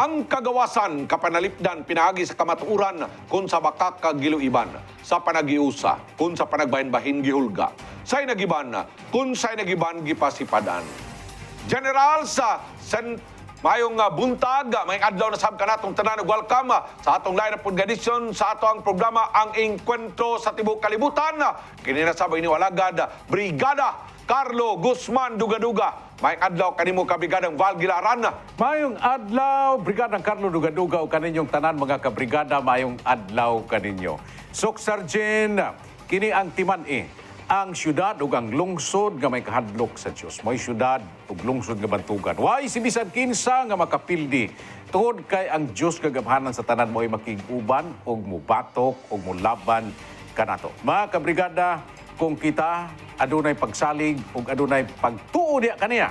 Ang kagawasan, kapanalipdan, pinagi sa kamatuuran, kung sa bakak kagiluiban, sa panagiusa, kung sa panagbahin-bahin gihulga, sa'y nagiban, kung sa'y nagiban gipasipadan. General sa mayong buntag, may adlaw na sab kanatong tanan, welcome sa atong line up edition sa ato ang programa ang Enkwentro sa Tibok Kalibutan. Kini na sabay ni walagad Brigada Carlo Guzman Dugaduga. May adlaw kanimo kabrigadang Val Gilaran. Mayong adlaw, Brigadang Carlo Dugaduga o kaninyong tanan mga kabrigada, mayong adlaw kaninyo. Sok Sargent, kini ang timan ang syudad ug ang lungsod nga may kahadlok sa Dios. May syudad ug lungsod nga bantugan. Way si bisan kinsa nga makapildi tungod kay ang Dios kagabhanan sa tanan mo ay makig-uban ug mubatok ug mulaban kanato. Mga kabrigada, kung kita adunay pagsalig ug adunay pagtuo diha kaniya,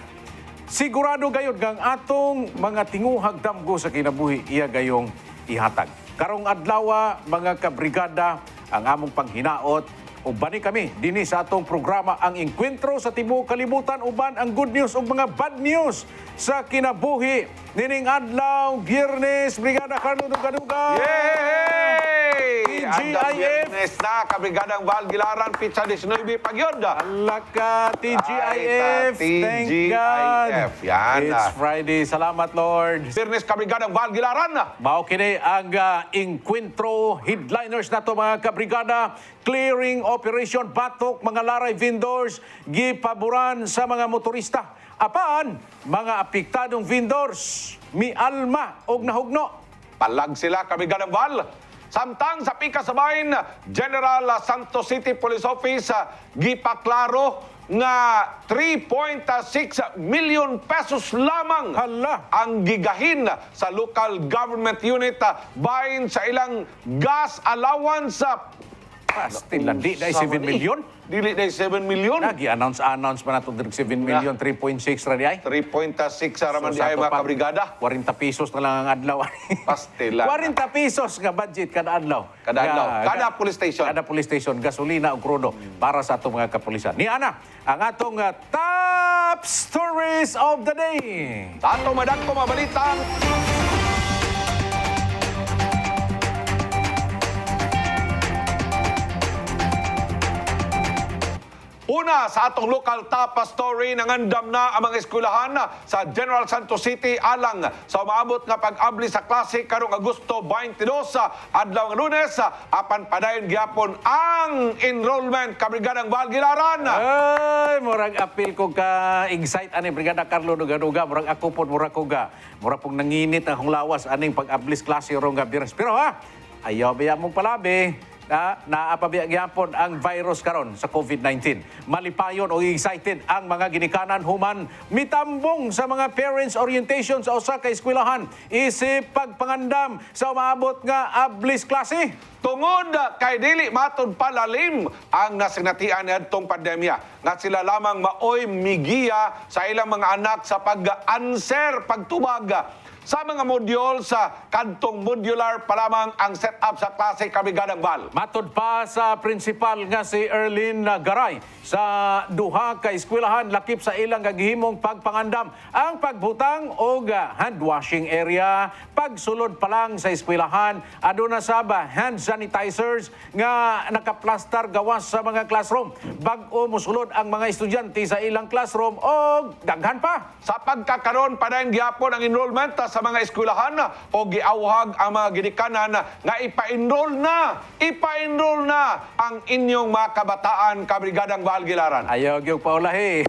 sigurado gayud gang atong mga tinguhag damgo sa kinabuhi iya gayong ihatag. Karong adlaw mga kabrigada, ang among panghinaot uban kami dinhi sa atong programa ang Enkwentro sa Tibok Kalibutan, uban ang good news ug mga bad news sa kinabuhi nining adlaw Biyernes. Brigada Carlo Dugaduga. Yay! TGIF Biyernes na kabrigadang Val Gilaran, pizza 19 pagyod. Alaka, TGIF. Thank TGIF. God. Yan. It's Friday. Salamat, Lord. Biyernes kabrigadang Val Gilaran. Mao kini ang Enkwentro headliners nato mga kabrigada. Clearing operation batok mga laray vendors gipaboran sa mga motorista. Apan mga apektadong vendors mialma og nahugno. Palag sila kabrigadang Val. Samtang sa pikasabayn, General Santos City Police Office gipaklaro nga 3.6 million pesos lamang Hala. ang gigahin sa local government unit bahin sa ilang gas allowance. Still di na 7 million. Dili na 7 million. Nagi-announce pa na itong 7 million, 3.6 ra di ay. 3.6 raman di ay mga kabrigada. 40 pesos na lang ang adlaw. Pastila. 40 pesos nga budget kada adlaw. Kada adlaw. Kada police station. Kada police station, gasolina o krudo para sa atong mga kapulisan. Ni ana, ang atong top stories of the day. Sa atong madagko mabalita. Una, sa atong local top story, nangandam na ang mga eskwelahan sa General Santos City alang sa umaabot nga pag-abli sa klase karong Agosto 22, adlaw nga Lunes, apan padayon gyapon ang enrollment kabrigadang Val Gilaran. Ay, murag apil ko ka excite ani Brigada Carlo Dugaduga, murag ako po murag ko ga. Murag pong nanginit ang lawas aning pag-ablis klase rong nga Biyernes. Pero ayaw biya mong palabi. Naapabiyagyampon ang virus karon sa COVID-19. Malipayon o excited ang mga ginikanan human mitambong sa mga parents orientation sa usa ka eskwelahan isip pagpangandam sa umaabot nga ablis klase. Tungod kay dili matud palalim ang nasinatian niadtong pandemya nga sila lamang maoy migiya sa ilang mga anak sa pag-answer pagtubag sa mga module sa kantong modular pa lamang ang setup sa klase kabrigadang Val. Matod pa sa principal nga si Erlin Garay sa duha ka eskwelahan lakip sa ilang gagihimong pagpangandam ang pagbutang og hand washing area, pagsulod pa lang sa eskwelahan aduna sab hand sanitizers nga nakaplastar gawas sa mga classroom. Bag-o mosulod ang mga estudyante sa ilang classroom og daghan pa. Sa pagkakaroon pa rin gyapon ang enrollment sa mga eskwelahan o giawhag ang mga ginikanan nga ipa-enroll na ang inyong mga kabataan kabrigadang Val Gilaran. Ayaw gyud paulahi.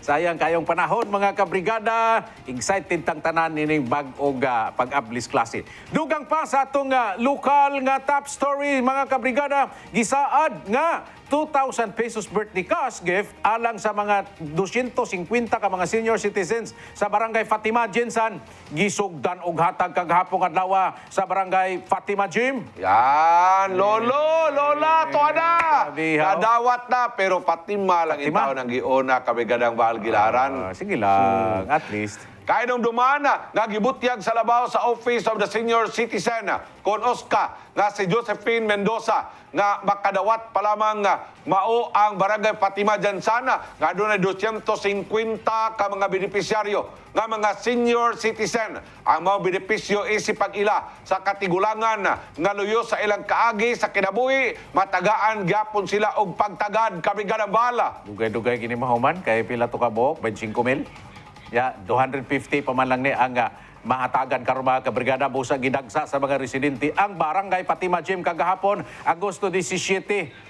Sayang kayong panahon mga kabrigada. Excited tang tanan ining bag-o pag-ablis klase. Dugang pa sa atong lokal nga top story mga kabrigada, gisaad nga 2,000 pesos birthday cash gift alang sa mga 250 ka mga senior citizens sa Barangay Fatima Jinsan. Gisugdan og hatag kaghapong adlaw sa Barangay Fatima Gym. Yan, lolo, lola, tuada. Sabihaw. Nadawat na, pero Fatima lang Fatima. itaw ng giona kabrigadang Val Gilaran. Sige lang, at least. Kaya nung dumana, nga gibutyag sa labaw sa Office of the Senior Citizen kon OSCA nga si Josephine Mendoza nga makadawat pa lamang mao ang Barangay Fatima Jansana nga doon ay 250 ka mga benepisyaryo nga mga senior citizen. Ang mga benepisyo isipag ila sa katigulangan nga luyo sa ilang kaagi sa kinabuhi, matagaan gyapon sila og pagtagad kabigadang bala. Dugay-dugay kini mahuman kay pila to ka buok 25,000. Ya, 250 pa man lang ni ang mahatagan karon mga kabrigada busa gidagsa sa mga residente ang Barangay Fatima Gym kagahapon Agosto 17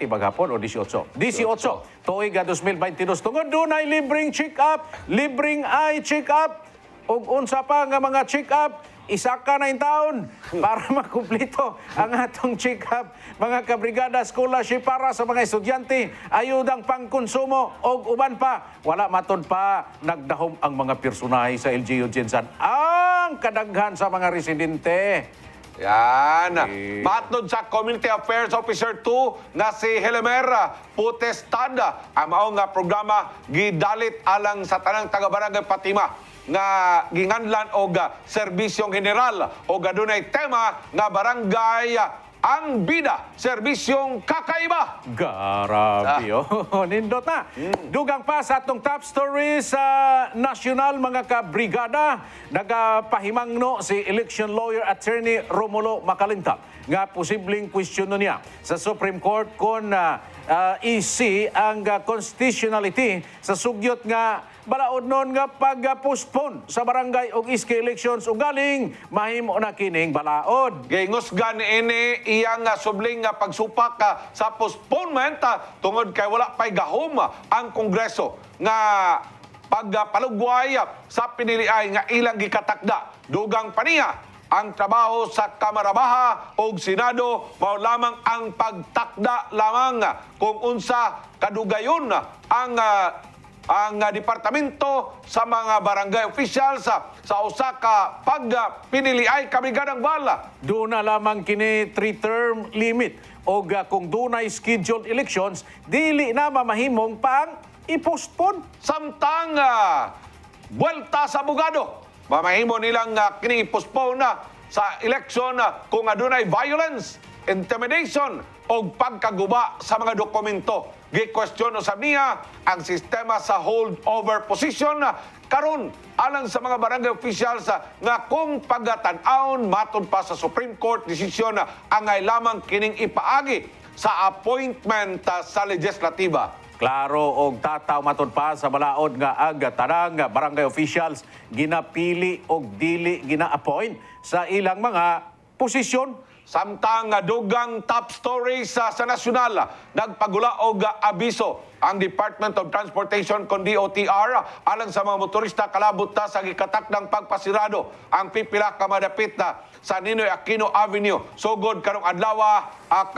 bagahapon o 18? 18. Tuig 2022. Tungod dunay libreng check-up, libreng eye check-up, ug unsa pa nga mga check-up, isa ka na in taon para makumplito ang atong check-up. Mga kabrigada, scholarship para sa mga estudyante, ayudang pangkonsumo, o uban pa. Wala matod pa, nagdahom ang mga personahe sa LGU Jensan. Ang kadaghan sa mga residente. Yan. Matod sa Community Affairs Officer 2 nga si Helmer Putestada. Ang mao nga programa gidalit alang sa tanang taga-Barangay Fatima nga ginganlan og serbisyong general o adunay tema nga barangay ang bida, serbisyong kakaiba. Grabe, nindot na. Dugang pa sa atong top story sa nasyonal, mga kabrigada, nagapahimangno si election lawyer attorney Romulo Macalinta nga posibleng kwestiyonon niya sa Supreme Court kung isi ang constitutionality sa sugyot nga balaod nun nga pag-postpone sa barangay o iski elections o galing mahimo na kining balaod. Gingusgan ini iyang subling nga pagsupak sa postponement tungod kay wala pay gahom ang Kongreso nga pagpalugway sa piniliay nga ilang gikatakda. Dugang paniya ang trabaho sa Kamara Baha o Senado mao lamang ang pagtakda lamang kung unsa kadugayon ang departamento sa mga barangay officials sa usa ka pagpiniliay kabrigadang bala. Doon na lamang kini 3-term limit o kung dunay scheduled elections, dili na mamahimong pang i-postpone. Samtang buwelta sa abogado, mamahimo nilang kini i-postpone na sa election kung adunay violence, intimidation o pagkaguba sa mga dokumento. Gi-question usab niya ang sistema sa holdover position karon alang sa mga barangay officials nga kung pagatan-aon matod pa sa Supreme Court decision ang ay lamang kining ipaagi sa appointment sa legislativa. Klaro og tataw matod pa sa balaod nga aga tanang barangay officials ginapili og dili gina-appoint sa ilang mga posisyon. Samtang dugang top story sa nasyonal, nagpagula og abiso ang Department of Transportation kon DOTR alang sa mga motorista kalabot ta sa gikatakdang pagpasirado ang pipila ka madapit na sa Ninoy Aquino Avenue sugod karong adlaw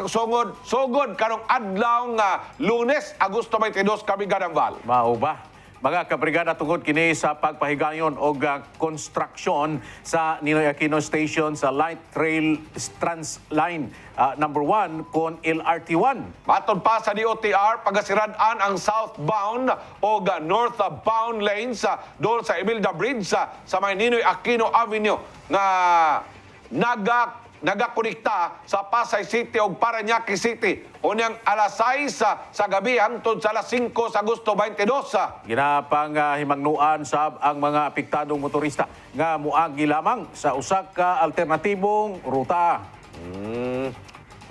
sugod karong adlaw nga Lunes Agosto 22 kabigadang val. Mao ba? Mga kabrigada, tungod kini sa pagpahigayon o construction sa Ninoy Aquino Station sa Light Rail Trans Line number 1 kon LRT1. Matod pa sa DOTR, pagasirad-an ang southbound o northbound lanes doon sa Imelda Bridge sa may Ninoy Aquino Avenue nga nagakonekta sa Pasay City o Parañaque City. Unyang alas 6 sa gabi hangtod sa alas 5 sa Agosto 22. Ginapang himangnuan sab ang mga apektadong motorista nga muagi lamang sa usa ka alternatibong ruta.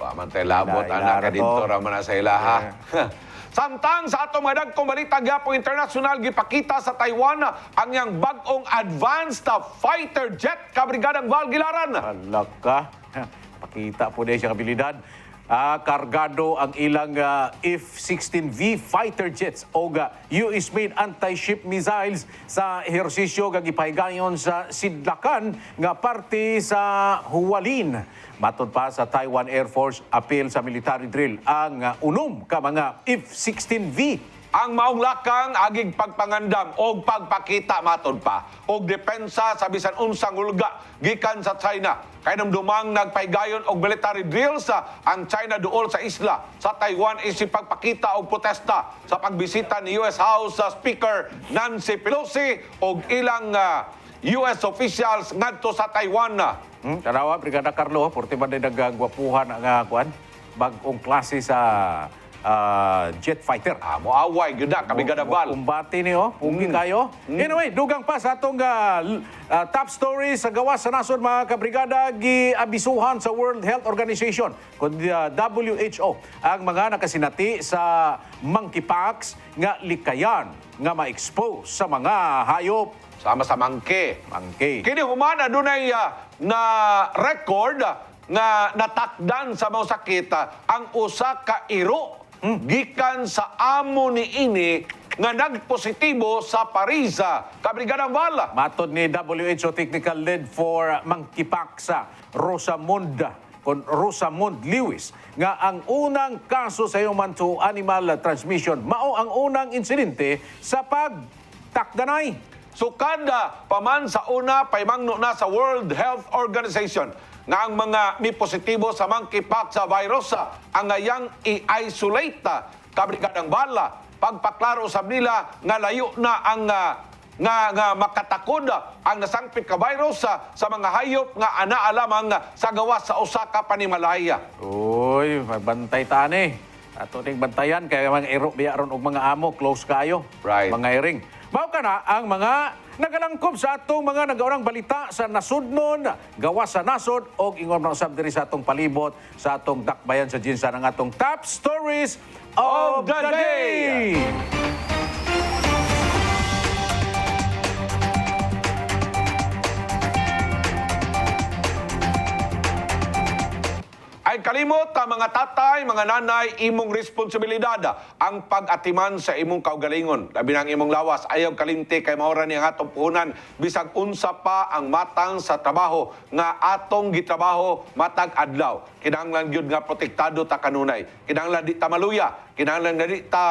Wa man tay labot anak ka dito ra man sa ilaha. Samtang sa atong mga dagkong balita gyapon international gipakita sa Taiwan ang yang bag-ong advanced fighter jet kabrigadang Val Gilaran. Alaka, pakita po din siya kabilidad. Kargado ang ilang F-16V fighter jets o US-made anti-ship missiles sa ehersisyo nga gipahigayon sa Sidlakan nga parte sa Hualien. Matod pa sa Taiwan Air Force, appeal sa military drill ang unom ka mga F-16V. ang maong lakang aging pagpangandam o pagpakita matod pa og depensa sa bisan unsang hulga gikan sa China. Kay namdumang nagpaygayon og military drills ang China duol sa isla sa Taiwan isip pagpakita og protesta sa pagbisita ni US House Speaker Nancy Pelosi og ilang US officials ngadto sa Taiwan. Tanawa, Brigada Carlo, porti ba nagagwapuhan ang kuan bagong klase sa jet fighter. Moaway gyud na Brigada Val. Kumbati niyo, pugi kayo. Anyway, dugang pa sa atong top stories sa gawas sa nasod mga kabrigada, giabisuhan sa World Health Organization kundi WHO ang mga nakasinati sa monkeypox nga likayan nga ma-expose sa mga hayop. Sama sa mangke. Mangke. Kini humana dunay na record nga natakdan sa mga sakit ang usa ka iro gikan sa amo ni ini nga nagpositibo sa Paris, Kabrigadang Val. Matod ni WHO Technical Lead for Monkeypox, Rosamund Lewis, nga ang unang kaso sa human to animal transmission mao ang unang insidente sa pagtakdanay. So kada paman sa una paymangno na sa World Health Organization nga ang mga may positibo sa monkeypox sa virus ang ngayang i-isolate Kabrigadang Bala pagpaklaro sa nila nga layo na ang nga makatakod ang nasangpit ka virus sa mga hayop nga ana alamang sa gawas sa usa ka panimalaya. Uy, magbantay tani. Ato ning bantayan kay mga iro biya ron og mga amo close kayo. Right. Mga iring. Mao kana ang mga nagalangkob sa atong mga nagaurang balita sa nasudnon, gawas sa nasod og ingon na usab diri sa atong palibot sa atong dakbayan sa ginsa ng atong top stories of the day. Ay kalimot mga tatay, mga nanay, imong responsibilidad ang pag-atiman sa imong kaugalingon. Labi ng imong lawas, ayaw kalimti kay maura ni ang atong puhunan. Bisag unsa pa ang matang sa trabaho nga atong gitrabaho matag adlaw. Kinahanglan gyud nga protektado ta kanunay. Kinahanglan di ta maluya. Kinahanglan nga di ta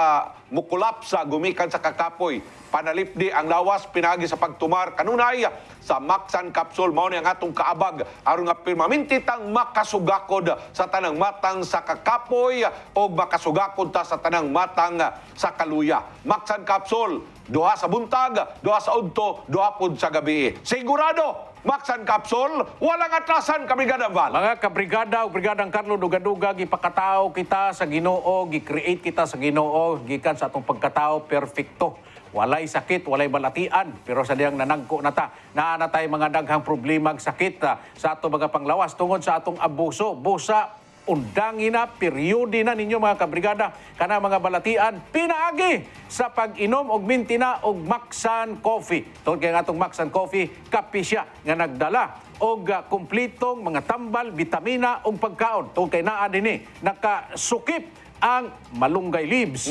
mukulapsa gumikan sa kakapoy. Panalipdi ang lawas pinagi sa pagtumar kanunay sa Maxan Capsule mao ni ang atong kaabag aron nga permanente tang makasugakod sa tanang matang sa kakapoy o makasugakod ta sa tanang matang sa kaluya. Maxan Capsule duha sa buntag, duha sa udto, duha pud sa gabi. Sigurado Maxan Capsule, walang atrasan, Kabrigadang Val. Mga kabrigada ug brigadang Carlo, duga-duga gipakatao kita sa Ginoo, gi-create kita sa Ginoo gikan sa atong pagkatao perfecto. Walay sakit, walay balatian, pero sa diyang nanagko na ta. Naa tayo mga daghang problema sakit sa atong mga panglawas tungod sa atong abuso, busa, undangin na, periode na ninyo mga kabrigada. Kana mga balatian, pinaagi sa pag-inom og minti na og Maxan Coffee. Tungod kay atong Maxan Coffee, kape siya nga nagdala og kumplitong mga tambal, vitamina ug pagkaon. Tungod kay naa dinhi nakasukip ang malunggay leaves,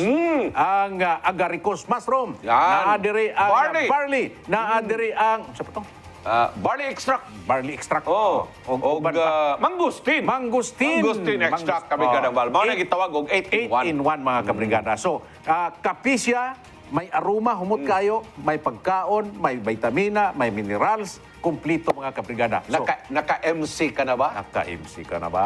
ang agaricus mushroom, Yan. naadiri ang Barley. barley, naadiri ang sa to? Barley extract. Barley extract. Oh, og mangustin. Mangustin. Mangustin extract, Kabrigadang Val. Mao na gitawag og 8-in-1. 8-in-1 mga kabrigada. So, kape siya, may aroma, humot kayo, may pagkaon, may vitamina, may minerals, kumplito mga kabrigada. So, Naka-MC ka na ba? naka-MC ka na ba?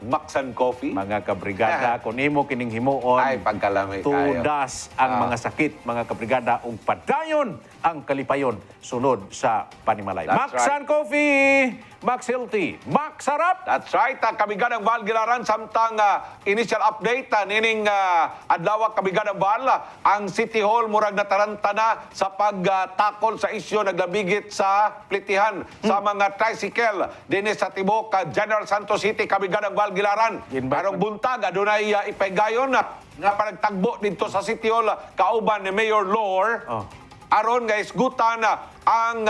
Maxan Coffee? Mga kabrigada, kung imo kining himuon, Ay, pagkalamay kayo. tudas ang mga sakit, mga kabrigada, ug padayon ang kalipayon sunod sa panimalay. That's Maxan Coffee, Max Healthy, Max Sarap. That's right. Kabigadang Val Gilaran samtang initial update nining adlaw Kabigadang Val ang City Hall murag nataranta na sa pagtakol sa isyu naglabigit sa plitihan sa mga tricycle dinhi sa tibok General Santos City Kabigadang Val Gilaran. Karong buntag adunay ipaygayon nga panagtagbo dito sa City Hall kauban ni Mayor Lore. Aron nga isgutan ang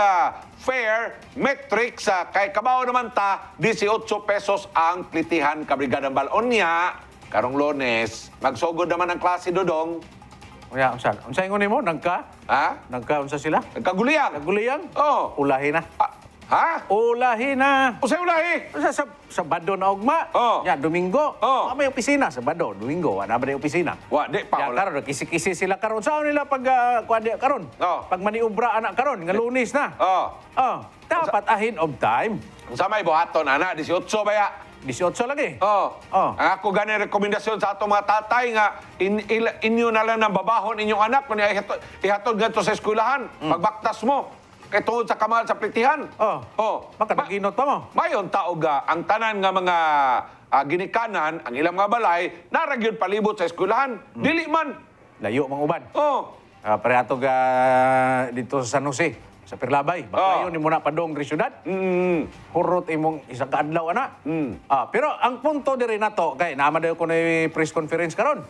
fare metrics kay kabaw naman ta 18 pesos ang plitihan Kabrigadang Val. Onya karong Lunes magsugod naman ang klase dodong. Unya, unsa ingon nimo? Nagka? Ha? Unsa sila? Nagkaguliyang. Naguliyang? Oh. Ulahi na. Ha? Ulahi na. Usay ulahi. Sa Sabado na ugma. Oh. Ya, Domingo. Oh. May opisina. Sabado, Domingo. Wala ba na opisina? Wa, di pa. Ya, Wala. karon, kisi-kisi sila karon. Saan nila pag kuwadi karon? Oh. Pag maniubra anak karon, nga Lunes na. Oh. Dapat ahead of time. Sa may buhaton, ana, 18 ba ya? 18 lagi. Oh. Oh. Ang ako gani rekomendasyon sa atong mga tatay nga inyo na lang ng babahon inyong anak kung ihatod ganito sa eskwelahan. Pagbaktas mo. Kay tungod sa kamahal sa plitihan. Oh. Makadaginot pa mo. Mayon taog ang tanan nga mga ginikanan, ang ilang mga balay, naragyod palibot sa eskwelahan. Dili man. Layo mga uban. Oh. Parehatog dito sa San Jose, sa Pirlabay. Bakayo ni mo na padong diri syudad. Hurot imong isang kaadlaw ana. Pero ang punto diri nato kay naama daw ko na press conference karon.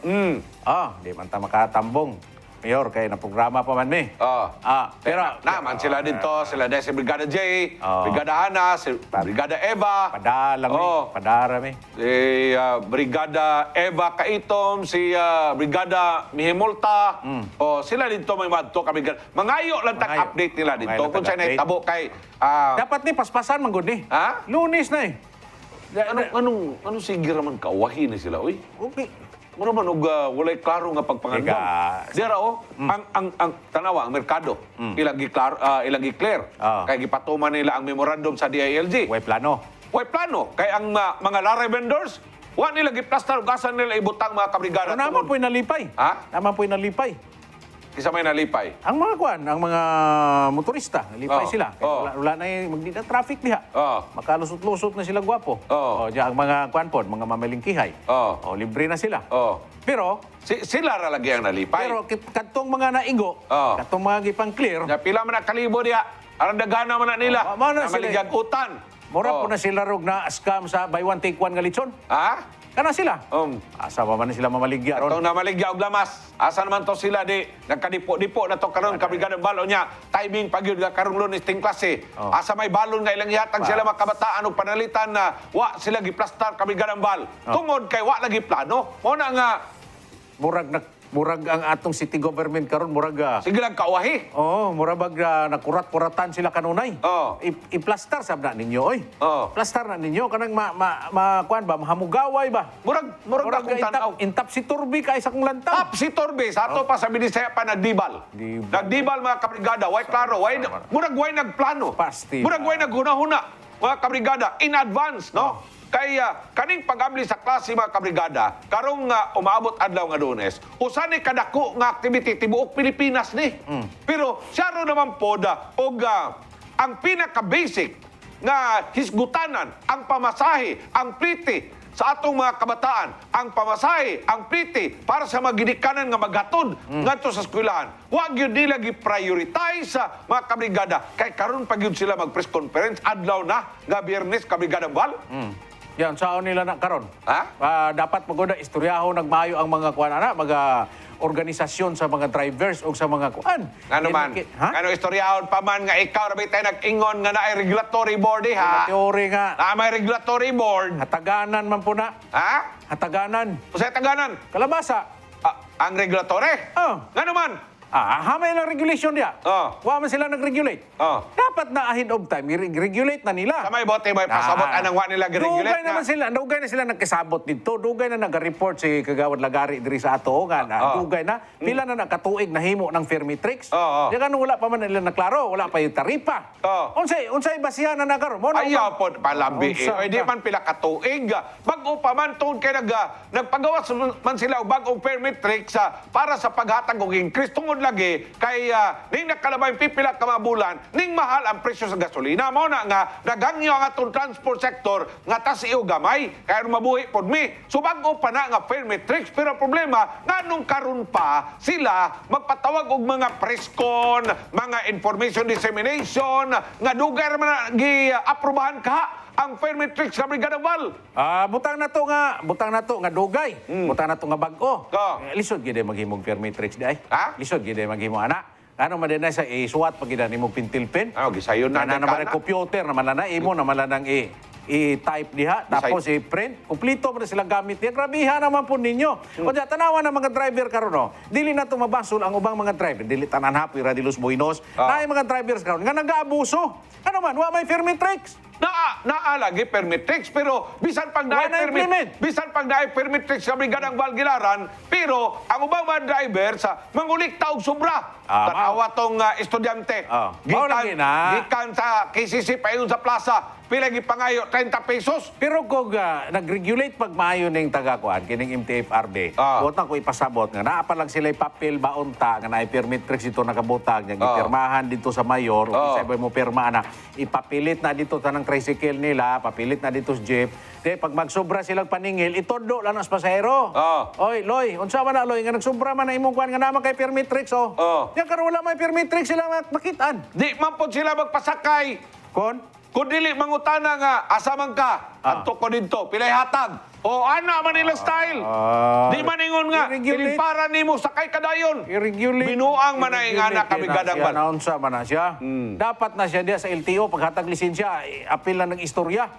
Di man ta makatambong. Mayor, kay na programa pa man mi. Pero naman sila dito, sila dahil si Brigada J, Brigada Ana, si Brigada Eva. Padala mi, padara mi. Si Brigada Eva Kaitom, si Brigada Mihimulta. Sila dito may madto kami. Mangayo lang tag update nila dito. Kung sa'yo na itabo kay... Dapat ni paspasan man gud ni. Ha? Lunes na eh. Anong sige raman kawahi na sila, uy? Okay. Mura man og walay klaro nga pagpangandam. Dira ang tanawa ang merkado ilang gi-clear kay gipatuman nila ang memorandum sa DILG. Way plano. Way plano kay ang mga lari vendors wa nila giplaster ug asan nila ibutang mga kabrigada. Pero naman po'y nalipay. Ha? Naman po'y nalipay. Kisa may nalipay. Ang mga kuan, ang mga motorista, nalipay sila. Kaya wala na yung magdita traffic diha. Makalusot-lusot na sila gwapo. Diya ang mga kuan po, mga mamalingkihay. Libre na sila. Pero Sila ra lagi ang nalipay. pero kadtong mga naigo, kadtong mga gipang clear, Ya pila man na kalibo diha. Aron dagana man na nila. mao na Na sila. maligyagutan. mura po na sila rog na scam sa buy one take one nga lechon. Ha? Kana sila. Asa pa man na sila mamaligya ron. Itong namaligya og lamas. Asa naman to sila di nagkadipo-dipo na to karon kabrigada balon niya. Timing pagyud nga karong Lunes ting klase. Asa may balon nga ilang ihatag sila makabataan og panalitan na wa sila giplastar kabrigada bal. Tungod kay wa lagi plano. Mo na nga Murag ang atong city government karon murag sige lang kawahi. murag nakurat-kuratan sila kanunay. I-plaster sab na ninyo oy. Plaster na ninyo kanang kuan ba mahamugaway ba. Murag akong tanaw. Intap si Turbi kay sa kong lantaw. Tap si Torbe sa ato pa sa Binisaya pa nagdibal. Nagdibal mga kabrigada, way klaro, murag way nagplano. Pasti. Murag way naghuna-huna mga kabrigada in advance, no? Kaya kaning pag-abli sa klase mga kabrigada, karong umaabot adlaw nga Lunes, usa ni kadako nga activity tibuok Pilipinas ni. Pero siya ro naman poda og ang pinaka-basic nga hisgutanan, ang pamasahe, ang plite sa atong mga kabataan, ang pamasahe, ang plite para sa mga ginikanan nga maghatod ngadto sa eskwelahan. Wa gyud nila gi-prioritize sa mga kabrigada kay karon pa gyud sila mag-press conference adlaw na nga Biyernes kabrigada bal. Yan, saan nila na karon? Ha? Dapat magoda istoryaho nagmaayo ang mga kuan ana, mga organisasyon sa mga drivers o sa mga kuan. Ano man? Ha? Ano istoryahon pa man nga ikaw rabi tayo nag-ingon nga naay regulatory board ha? Teori nga. Na may regulatory board. Hataganan man po na. Ha? Hataganan. Usay taganan. Kalabasa. Ang regulatory? Ngano man? Hamay lang regulation diya. Wa man sila nag-regulate. Dapat na ahead of time, regulate na nila. Sa may bote may pasabot anang wa nila gi-regulate Dugay naman sila, dugay na sila nagkasabot dito. Dugay na nag-report si Kagawad Lagari diri sa ato nga. Dugay na. Pila na nakatuig nahimo ng Fermitrix. Di ka wala pa man nila naklaro, wala pa yung taripa. Unsay basihan na nagkaroon. Ayaw po palambi. Di man pila katuig. Bago pa man tungod kay nagpagawas man sila og bagong Fermitrix para sa paghatag og increase tungod lagi kay ning nakalabay pipila ka mga bulan ning mahal ang presyo sa gasolina mo na nga nagangyo ang atong transport sector nga tas iyo gamay kay mabuhi pod mi so bag-o pa na nga Fermitrix pero problema nganong karon pa sila magpatawag og mga preskon mga information dissemination nga dugay ra man gi-aprobahan ka ang Fermitrix sa Brigada Val. Butang na to nga dugay. Butang na to nga bag-o. Lisod gid maghimong Fermitrix di ay. Lisod gid maghimo ana. Ano man din sa isuwat pag nimo pintilpin. Gisayon na naman ang computer naman na imo naman lang i-type diha, tapos i-print. Kumplito mo na silang gamit niya. Grabihan naman po ninyo. Kung tanawan ng mga driver karon, no, dili na tumabasol ang ubang mga driver. Dili tanan hapi, Radilos Buenos. Na mga drivers karon nga nag-aabuso. Ano man, wa may permit tricks. Naalagi permit tricks, pero bisan pag Wala na implement. bisan pag naay permit tricks sa Brigadang Valgilaran, pero ang ubang mga driver sa mangulik taog sobra. Tanawa tong estudyante. Mao lagi na. Gikan sa KCC paingon sa plaza, pila gipangayo 30 pesos. Pero kung nag-regulate pag maayo ning tagakuan, kining MTFRB, butang ko ipasabot nga naa pa lang sila papel baunta nga naay permit tricks ito nakabutang nga gipirmahan dito sa mayor o sa mo pirma na ipapilit na dito tanang tricycle nila, papilit na dito sa jeep. Di pag magsobra silang paningil, itodo lang as pasahero. Oy, Loy, unsa man na Loy nga nagsobra man na imong kuan nga naman kay permit tricks Yan karon wala may permit tricks sila makitaan. Di man po sila magpasakay. Kung dili mangutana nga, asa man ka, adto ko dito, pilay hatag. O ana man nilang style. Di man ingon nga, para nimo sakay kadayon. I-regulate. Binuang man ang anak kami gadang ban. Naunsa man na siya. Dapat na siya diya sa LTO, paghatag lisensya, apil lang ng istorya.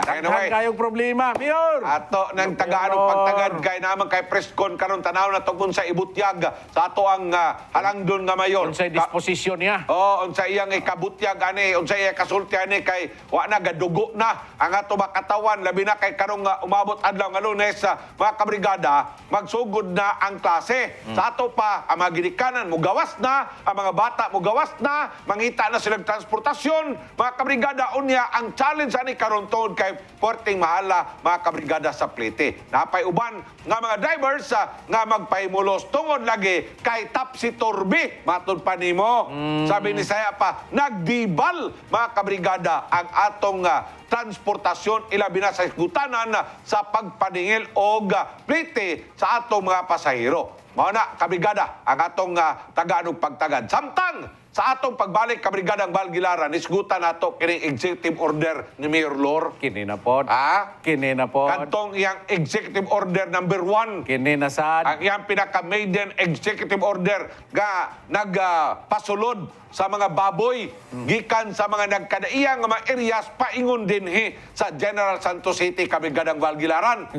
Anyway, kayong problema, Mayor. ato nang tagaanong pagtagad kay naman kay Prescon karon tanaw na tungkol sa ibutyag sa ato ang halangdon nga mayor. Unsay disposisyon niya? Unsa iyang ikabutyag ani, unsa iyang kasulti ani kay wa na gadugo na ang ato makatawan labi na kay karong umabot adlaw nga Lunes mga kabrigada magsugod na ang klase. Sa ato pa ang mga ginikanan mo gawas na, ang mga bata mo gawas na, mangita na silang transportasyon, mga kabrigada unya ang challenge ani karon tungod kay porting mahala mga kabrigada sa plete. Napay uban nga mga drivers nga magpahimulos tungod lagi kay Tapsi Torbi. Matud pa nimo. Sabi ni Saya pa, nagdibal mga kabrigada ang atong transportasyon ilabi na sa isgutanan sa pagpaningil og plete sa atong mga pasahero. Mao na kabrigada ang atong tagaanong pagtagad. Samtang sa atong pagbalik kabrigadang Valgilaran, isgutan nato kining executive order ni Mayor Lor. Kini na pod. Kini na pod. Kantong iyang executive order number 1. Kini na sad. Ang iyang pinaka-maiden executive order nga nagpasulod sa mga baboy gikan sa mga nagkadaiyang mga areas paingon dinhi sa General Santos City kabrigadang Valgilaran.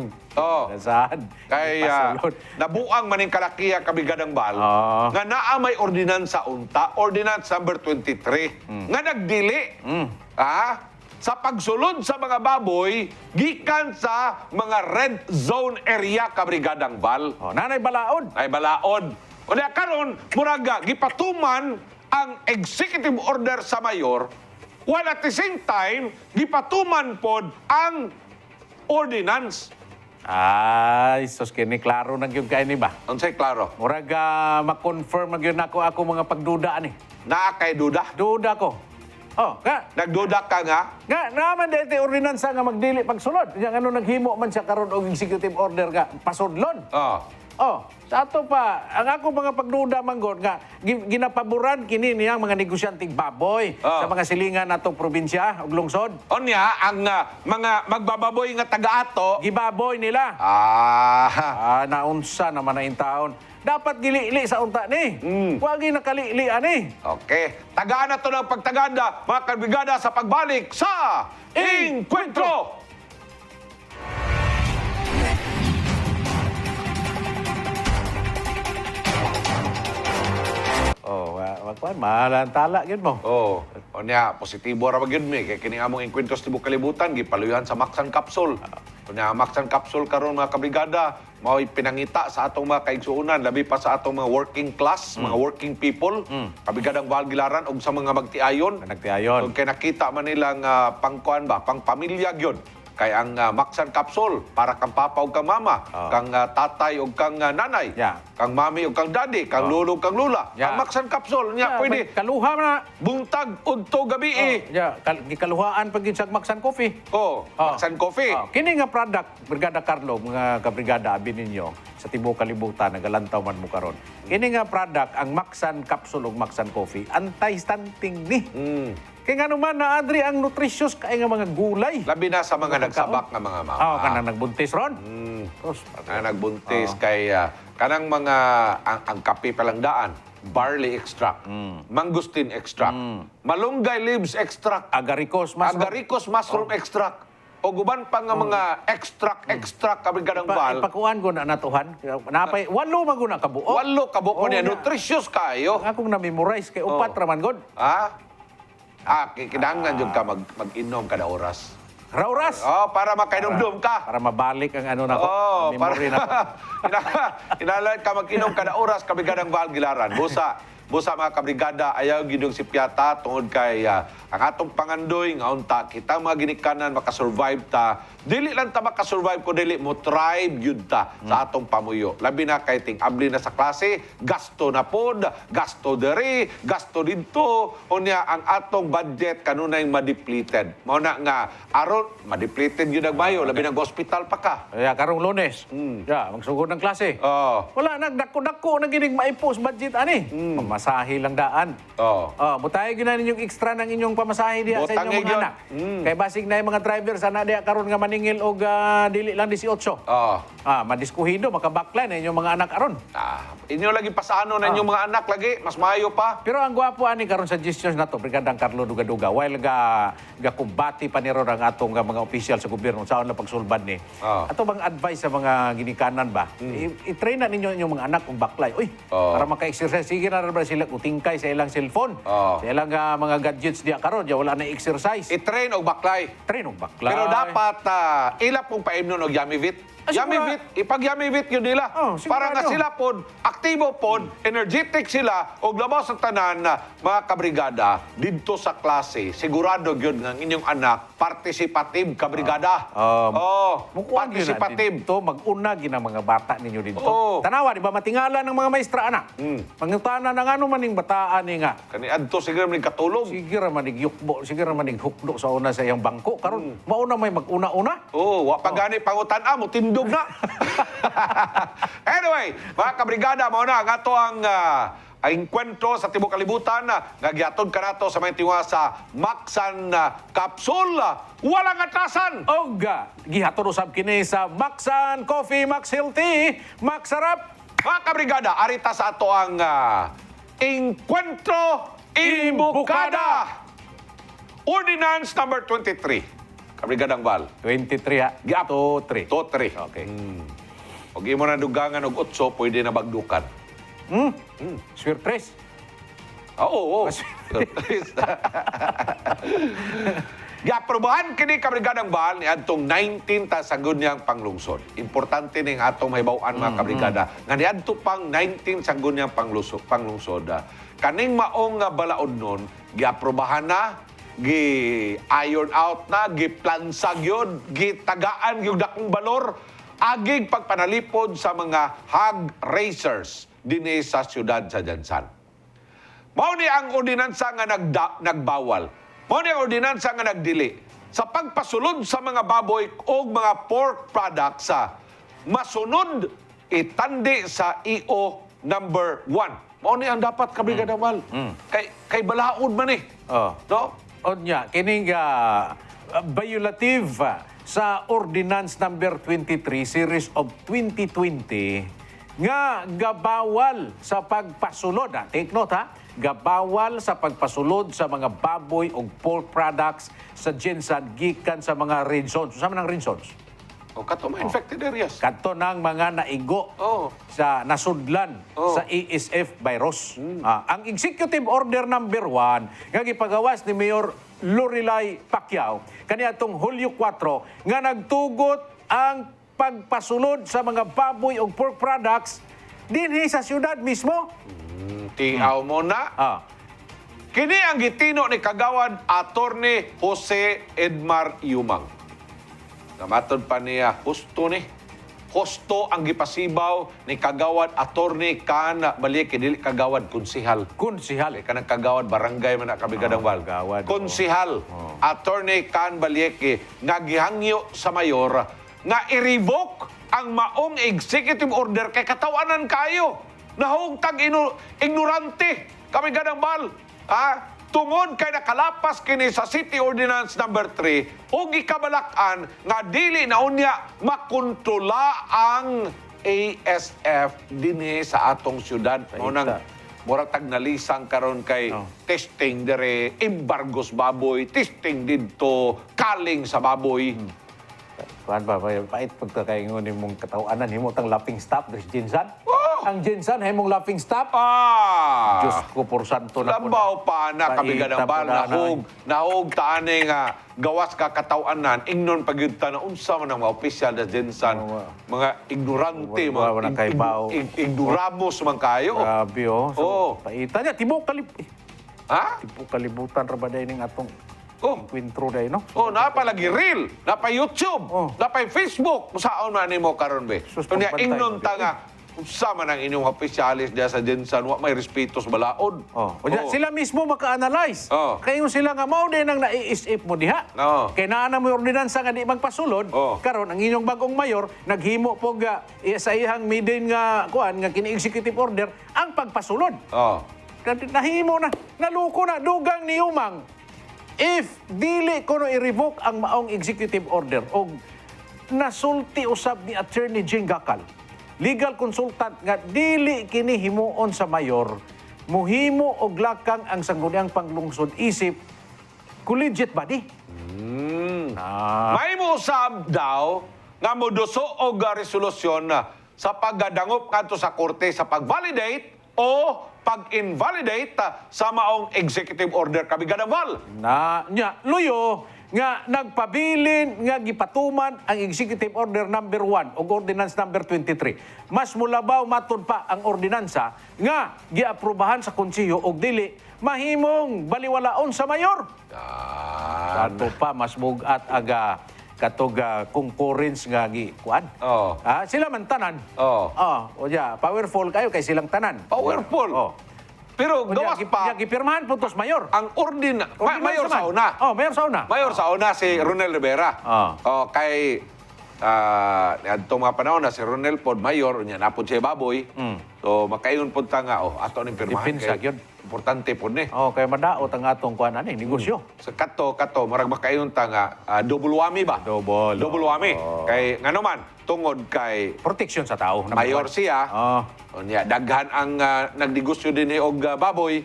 Sad. Kay nabuang maning kalakiya kabrigadang Val nga naa may ordinansa unta, ordinance number 23 nga nagdili sa pagsulod sa mga baboy gikan sa mga red zone area kabrigadang Val. Nanay balaod. Ay balaod. O diya karon muraga gipatuman ang executive order sa mayor while at the same time gipatuman pod ang ordinance. Ay, sus kini klaro na gyud kay ni ba? Unsay klaro? Murag ma-confirm na gyud nako ako mga pagduda ani. Naa kay duda? Duda ko. Nagduda ka nga? Nga naman dito ordinansa nga magdili pagsulod. Nga ano naghimo man siya karon og executive order nga pasudlon. Sa ato pa, ang ako mga pagduda manggod nga ginapaboran kini niyang mga negosyanteng baboy sa mga silingan natong probinsya ug lungsod. Onya ang mga magbababoy nga taga-ato Gibaboy nila. Naunsa naman na in taon. Dapat gili-li sa unta ni. Huwag nakalili ani. Okay. Tagaan na to ng pagtaganda, mga kabrigada, sa pagbalik sa Encuentro! Malantala yun mo. Onya, positibo ra magyud mi kay kini among Encuentros Tibuok Kalibutan gipaluyhan sa Maxan Capsule. Onya, Maxan Capsule karon mga kabrigada, mao pinangita sa atong mga kaigsuonan, labi pa sa atong mga working class, mga working people, kabrigadang Valgilaran ug sa mga magtiayon. Nagtiayon. Kay nakita man nilang pangkuan ba, pangpamilya gyud. Kay ang Maxan Capsule para kang papa ug kang mama, kang tatay ug kang nanay, kang mami ug kang daddy, kang lolo ug kang lula. Ang Maxan Capsule nya pwede kaluha na buntag udto gabi. Gikaluhaan pag sa Maxan Coffee. Maxan Coffee. Kini nga product, Brigada Carlo, mga kabrigada abi ninyo sa Tibuok Kalibutan nagalantaw man mo karon. Kini nga product ang Maxan Capsule ug Maxan Coffee, anti-stunting ni. Kaya nga naman na Adri ang nutritious kay nga mga gulay. Labi na sa mga nagsabak nga mga mama. Kanang nagbuntis ron. Nagbuntis kay kanang mga ang kape palang daan. barley extract, mangosteen extract, malunggay leaves extract, Agaricus mushroom. agaricus mushroom extract, o guban pa nga mga extract kabrigadang bal. Ipakuan ko na natuhan. Napay, walo maguna kabuo. Walo kabuo niya, na. nutritious kayo. Akong na-memorize kay upat raman god. Kinahanglan yung ka mag-inom kada oras. Rauras. Para makainom-dum ka. Para mabalik ang ano na ko. Oh, memory na ko. Inalan ka mag-inom kada oras kabrigadang bal gilaran. Busa mga kabrigada, ayaw gidong si Piata tungod kay ang atong pangandoy nga unta kita mga ginikanan makasurvive ta. Dili lang ta makasurvive ko dili mo thrive gyud ta sa atong pamuyo. Labi na kay ting abli na sa klase, gasto na pod, gasto diri, gasto didto. Unya ang atong budget kanunay ma-depleted. Mao na nga aron ma-depleted gyud nagmayo, labi na hospital pa ka. Kaya karong Lunes. Ya, magsugod ng klase. Oh. Wala nagdako-dako na gining maipos budget ani. Pamasahe lang daan. Oh. Mutahe gyud na ninyong extra ng inyong pamasahe diha sa Butang inyong mga gyud. anak. Kay basig na yung mga drivers ana diha karon nga maningil og dili lang 18. Oh. Madiskuhido makabackline na inyong mga anak aron. Inyo lagi pasano na inyong mga anak lagi, mas maayo pa. Pero ang gwapo ani karon sa suggestions nato Brigadang Carlo Dugaduga while ga kumbati pa ni ron ang atong mga opisyal sa gobyerno sa na pagsulbad ni. Ato bang advice sa mga ginikanan ba? I-train na ninyo inyong mga anak kung baklay. Uy, para maka-exercise sige na ba sila kutingkay sa ilang cellphone. Sa ilang mga gadgets diya karon, diya wala na exercise. I-train og baklay. Train og baklay. Pero dapat ila pong paimnon og Yamivit. Yamivit, ipag-Yamivit yun nila. Para nga sila pod, aktibo pod, energetic sila, og labaw sa tanan na mga kabrigada, dito sa klase, sigurado yun nga inyong anak, participative kabrigada. Participative. Dito, mag-una gina mga bata ninyo dito. Tanawa, di ba matingala ng mga maestra anak? Pangutana ng ano maning bataan ni nga. Kani adto siguro maning katulog. Sige ra manig yukbo, sige ra manig hukdo sa una sa iyang bangko. Karon mauna may mag-una-una. Wa pa gani pangutan mo tindog na. Anyway, mga kabrigada, mao na ang ato ang enkwentro sa tibuok kalibutan nga gihatod kanato sa mga tiwa sa Maxan Capsule. Walang atrasan. Gihatod usab kini sa Maxan Coffee, Max Healthy, Max Sarap. Mga kabrigada, arita sa ato ang enkwentro imbukada. Ordinance number 23. Kabrigadang Val. 23 ha. Giap. 2-3. 2-3. Okay. Pag imo na dugangan og 8, pwede na bagdukan. Surprise. Oo. Giaprobahan kini kabrigadang Val ni adtong 19 ta sanggol niyang panglungsod. Importante ning atong mahibaw-an mga kabrigada nga niadto pang 19 sanggol niyang panglungsod. Kaning maong nga balaod nun, giaprobahan na, gi-iron out na, gi-plansag yun, gi-tagaan yung dakong balor, agig pagpanalipod sa mga hog racers dinhi sa siyudad sa Jansan. Mao ni ang ordinansa nga nagbawal. Mao ni ang ordinansa nga nagdili sa pagpasulod sa mga baboy o mga pork products sa masunod itandi sa EO number 1. Mao ni ang dapat kabrigada Mal. Kay balaod man eh. No? Onya, kining violative sa Ordinance number 23 series of 2020 nga gabawal sa pagpasulod. Take note ha. Gabawal sa pagpasulod sa mga baboy o pork products sa Jensan gikan sa mga red zones. Sa mga red zones? Kato mga infected areas. Kato ng mga naigo sa nasudlan sa ESF virus. Ang Executive Order number 1 nga gipagawas ni Mayor Lorelai Pacquiao kaniadtong Hulyo 4 nga nagtugot ang pagpasulod sa mga baboy o pork products dinhi sa syudad mismo. Tiaw mo na. Kini ang gitino ni Kagawad Attorney Jose Edmar Yumang. Namatod pa niya, husto ang gipasibaw ni Kagawad Attorney kan balik dili Kagawad Konsihal. Kanang Kagawad Barangay man kabigadang Val. Konsihal. Attorney kan balik nga gihangyo sa mayor nga i-revoke ang maong executive order kay katawanan kayo. Nahugtag ignorante kabigadang Val. Tungod kay nakalapas kini sa City Ordinance number 3 ug gikabalakan nga dili na unya makontrola ang ASF dinhi sa atong syudad. murag tag nalisang karon kay testing dere, embargos baboy, testing didto, kaling sa baboy. Kuan ba, pait pagkakaingon mong katawanan, himo tang laughing stock, Diyos Jinsan. Oh! Ang Jinsan, himong laughing stock. Ah! Diyos ko, por santo na po. Labaw pa na kabigadang Paita po bal, na, nahog taane nga gawas ka katawanan, ingnon pagyudta na unsa man ang mga opisyal na Jensan, mga ignorante, Wala, wala kay bao. ignoramos man kayo. Grabe, oh. So, Oo. paita niya, tibok Ha? kalibutan ra ba dahil ng atong Oh. kwentro dahil, no? Oh, napalagi reel, napa YouTube, Oh. napa Facebook, kung saan man nimo karon be. Sus, Kunya pagbantay ingnon mo, ta nga unsa man ang inyong opisyalis diya sa Jensan, wa may respeto sa balaod. Oh. Kunya, sila mismo maka-analyze. Oh. Kayo sila nga mao din ang naiisip mo diha. Oo. Kaya naa mo ordinansa nga di magpasulod. Oh. Karon ang inyong bagong mayor naghimo po sa ihang midin nga kuan nga kini-executive order ang pagpasulod. Oh. Nahimo na, naluko na, dugang ni Umang. If dili ko no i-revoke ang maong executive order o nasulti usab ni Attorney Jane Gacal, legal consultant nga dili kini himuon sa mayor, muhimo og lakang ang sangguniang panglungsod isip collegiate body. May mo usab daw nga moduso og resolusyon sa pagdangop kadto sa korte sa pag-validate o pag-invalidate sa maong executive order kabigadang bal. Na nya luyo nga nagpabilin nga gipatuman ang executive order number 1 o ordinance number 23. Mas mulabaw matud pa ang ordinansa nga giaprubahan sa konseho og dili mahimong baliwalaon sa mayor. Kato pa mas bugat aga katog concurrence nga kuan. Oh. Sila man tanan. Oh. O ja, powerful kayo kay silang tanan. Powerful. Oh. Pero O ja, gawas pa gipirmahan puntos mayor. ang mayor sa una. Oh, mayor sa una. Mayor sa una si Ronel Rivera. Oh, kay adto mga panahon na si Ronel pod mayor nya napod siya baboy. So makaingon pud ta nga ato ning pirmahan Depensa kay gyud. importante pod ni. Oh, kay madaot ang atong kuan ani negosyo. Sa kato marag makaingon ta nga double whammy ba? Double. Double whammy. Kay ngano man tungod kay Protection sa tao. number mayor one. siya. Oh. Unya daghan ang nagdegosyo din og baboy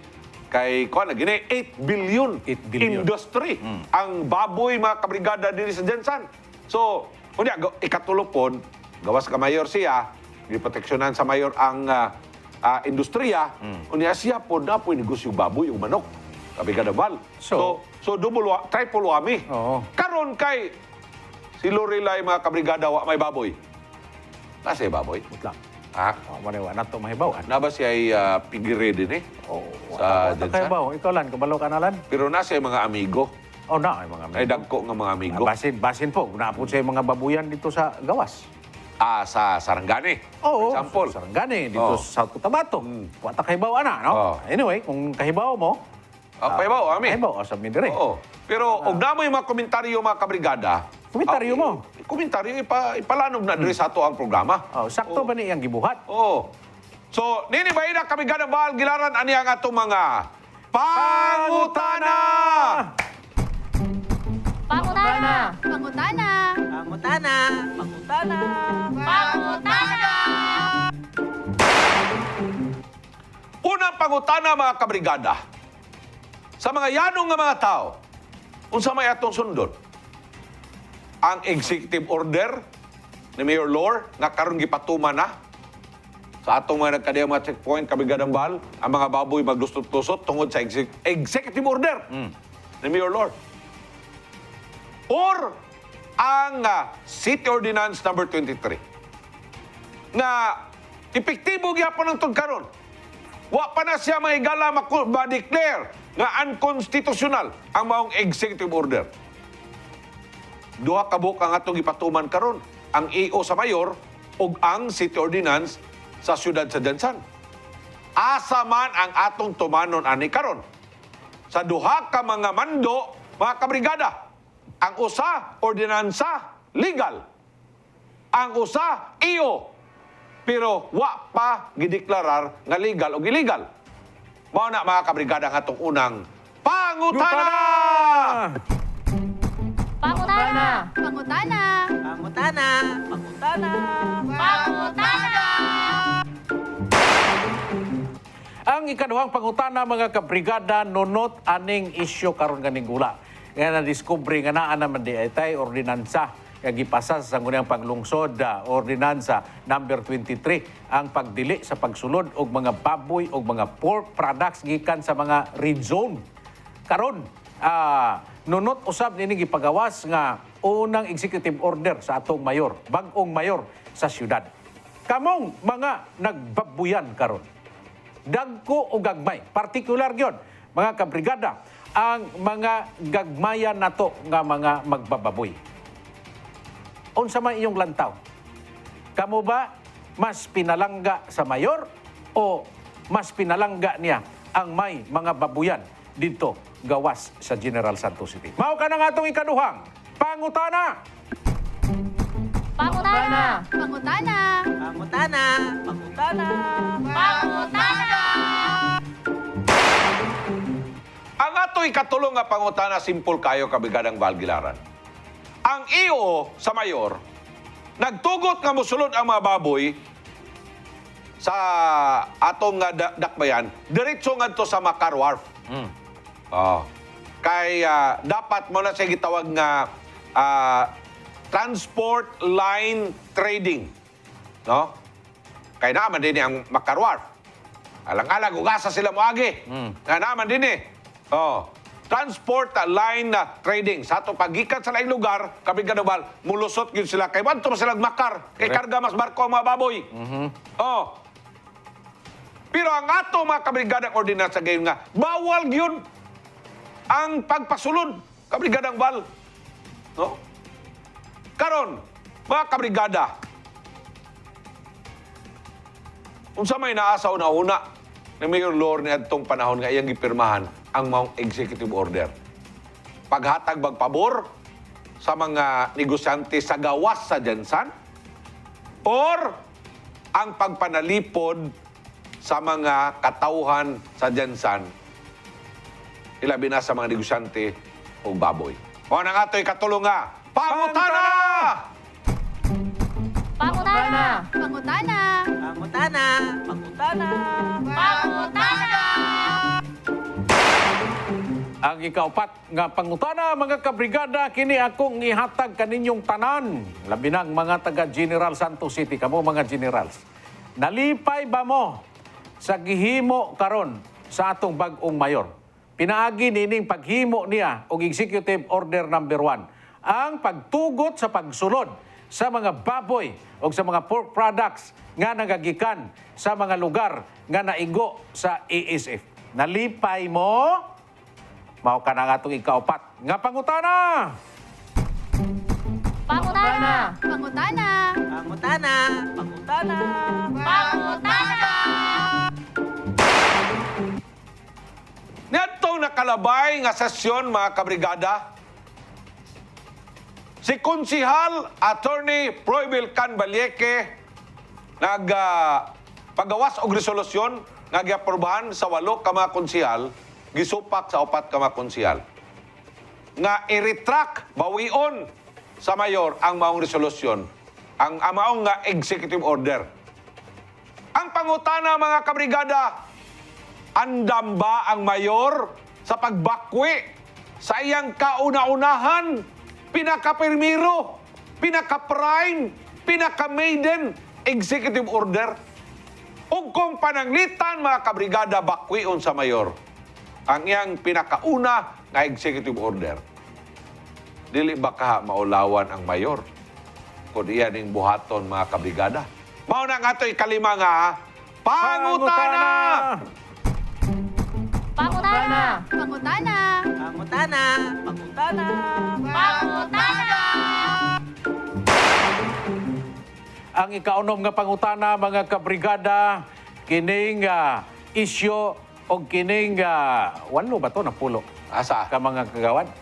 kay kuan na gini 8 billion 8 billion. industry ang baboy mga kabrigada diri sa Jensan. So unya ikatulo pod gawas ka mayor siya, giproteksyonan sa mayor ang industriya. Unya siya pod na po negosyo baboy ug manok kabrigada bal. So Triple whammy. Oo. Karon kay si Lorelai mga kabrigada wa may baboy. Nasa baboy? Utla. Ha? Maniwa na to mahibawan. Na ba siya ay pigire din eh? Oh, Sa sa Jensan? kahibaw. Ikaw lan, kabalo ka na lan? Pero nasa mga amigo. Oh, na, ay mga Ay dagko nga mga amigo. Basin po. Naapod sa mga babuyan dito sa gawas. Sa Sarangani. Oo. For example. Sa Sarangani, dito Oh. sa South Cotabato. Wata kahibaw ana, no? Oh. Anyway, kung kahibaw mo, Pahibaw, ami. kahibaw, sa midire. Oo. Pero og na mo yung mga komentaryo mga kabrigada. Komentaryo mo. Komentaryo ipalanog na diri sa ato ang programa. Oh, sakto ba ni ang gibuhat? Oo. So, nini ba ina kabrigada bahal gilaran ani ang atong mga pangutana. Pangutana! Pangutana! Pangutana! Pangutana! Pangutana! Unang pangutana mga kabrigada. Sa mga yanong nga mga tao, unsa may atong sundon? Ang executive order ni Mayor Lor nga karon gipatuman na sa atong mga nagkadiyang mga checkpoint kabigadang bahal, ang mga baboy maglustot-lusot tungod sa executive order ni Mayor Lor. Or ang City Ordinance number 23 na epektibo gyapon ang tugkaron. Wa pa na siya mahigala ma-declare nga unconstitutional ang maong executive order. Duha ka buok ang atong ipatuman karon, ang EO sa mayor ug ang City Ordinance sa siyudad sa Jensan. Asa man ang atong tumanon ani karon. Sa duha ka mga mando, mga kabrigada, ang usa ordinansa legal. Ang usa EO. Pero wa pa gideklarar nga legal o illegal. Mao na mga kabrigada ang atong unang pangutana! Pangutana! Pangutana! Pangutana! Pangutana! Pangutana! Ang Ang ikaduhang pangutana mga kabrigada nunot aning isyu karon ganing gula. Nga na-discovery nga naa naman di ay ordinansa nga gipasa sa sangguniang paglungsod ordinansa number 23 ang pagdili sa pagsulod og mga baboy og mga pork products gikan sa mga red zone. Karon nunot usab nini gipagawas nga unang executive order sa atong mayor, bag-ong mayor sa syudad. Kamong mga nagbabuyan karon. Dagko o gagmay, partikular gyud mga kabrigada ang mga gagmayan nato nga mga magbababoy. Unsa man iyong lantaw? Kamo ba mas pinalangga sa mayor o mas pinalangga niya ang may mga babuyan dito gawas sa General Santos City? Mao ka na nga atong ikaduhang pangutana. Pangutana. Pangutana. Pangutana. Pangutana. Pangutana. Ang ato'y katulong nga pangutana simple kayo kabigadang Valgilaran. Ang iyo sa mayor, nagtugot nga musulod ang mga baboy sa atong nga dakbayan, diretso nga to sa Makar Wharf. Kay dapat mo na siya gitawag nga transport line trading. No? Kay naman din ang Makar Wharf. Alang-alang, ugasa sila moagi. Naman din transport line trading. Sa ato pagikan sa laing lugar, kabigadabal, mulusot yun sila. Kay wanto sila makar. Kay karga mas barko ang mga baboy. Pero ang ato mga kabrigadang ordinansa gayon nga, bawal yun ang pagpasulod, kabrigadang bal. No? Karon, mga kabrigada, unsa may naasa una-una ni Mayor Lor ni adtong panahon nga iyang gipirmahan ang maong executive order. Paghatag pabor sa mga negosyante sa gawas sa Jansan or ang pagpanalipod sa mga katauhan sa Jansan, ilabi na sa mga negosyante o baboy. O nang ato'y katulong nga, pangutana! Pangutana. Pangutana. Pangutana. Pangutana. Pangutana. Ang ikaupat nga pangutana mga kabrigada kini akong ihatag kaninyong tanan. Labi ng mga taga General Santos City, kamo mga generals. Nalipay ba mo sa gihimo karon sa atong bag-ong mayor? Pinaagi nining paghimo niya og Executive Order number 1 ang pagtugot sa pagsulod sa mga baboy o sa mga pork products nga nagagikan sa mga lugar nga naigo sa ASF. Nalipay mo? Mao ka na nga itong ikaupat nga pangutana. Pangutana. Pangutana. Pangutana. Pangutana. Pangutana. Niyadtong nakalabay nga sesyon mga kabrigada, si Konsihal Attorney Proibil Canbalieque pagawas og resolusyon nga giaprobahan sa 8 ka mga konsihal, gisupak sa 4 ka mga konsihal nga i-retract, bawion sa mayor ang maong resolusyon, ang maong nga executive order. Ang pangutana mga kabrigada, andam ba ang mayor sa pagbakwi sa iyang kauna-unahan, pinaka-primero, pinaka-prime, pinaka-maiden executive order? Ug kung pananglitan mga kabrigada bakwion sa mayor ang iyang pinakauna nga executive order, dili ba ka maulawan ang mayor kung iyan ning buhaton mga kabrigada? Mao na nga ito'y kalima nga pangutana! Pangutana. Pangutana. Pangutana. Pangutana. Pangutana. Ang ikaunom nga pangutana mga kabrigada kining isyo o kining walo ba to napulo Asa? ka mga kagawad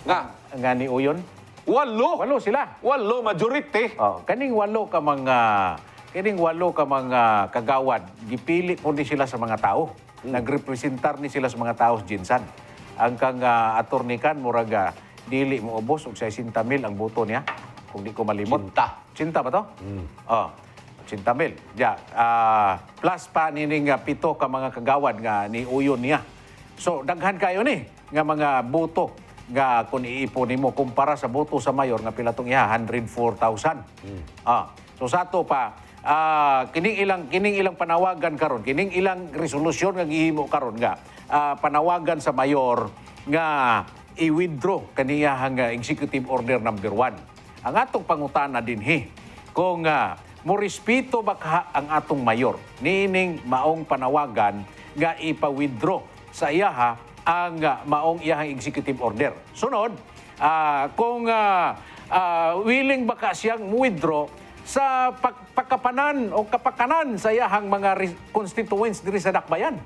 nga ni Uyon. Walo. Walo sila. Walo, majority. Kaning walo ka mga kagawad gipili po ni sila sa mga tao. Nagrepresentar ni sila sa mga tao sa Jinsan. Ang kang attorney muraga dili mo ubos og 60,000 ang boto niya kung di ko malimot. Sinta. Sinta ba to? 80,000. Ya, plus pa nining 7 ka mga kagawad nga ni uyon niya. So daghan kayo ni nga mga boto nga kung iipon nimo kumpara sa boto sa mayor nga pila tong iha 104,000. So sa ato pa kining ilang panawagan karon, kining ilang resolusyon nga gihimo karon nga panawagan sa mayor nga i-withdraw kaniyahang executive order number 1. Ang atong pangutana dinhi kung mo respeto ba ang atong mayor nining maong panawagan nga ipa-withdraw sa iyaha ang maong iyahang executive order. Sunod, kung willing ba ka siyang withdraw sa pagkapanan o kapakanan sa iyahang mga constituents diri sa Dakbayan.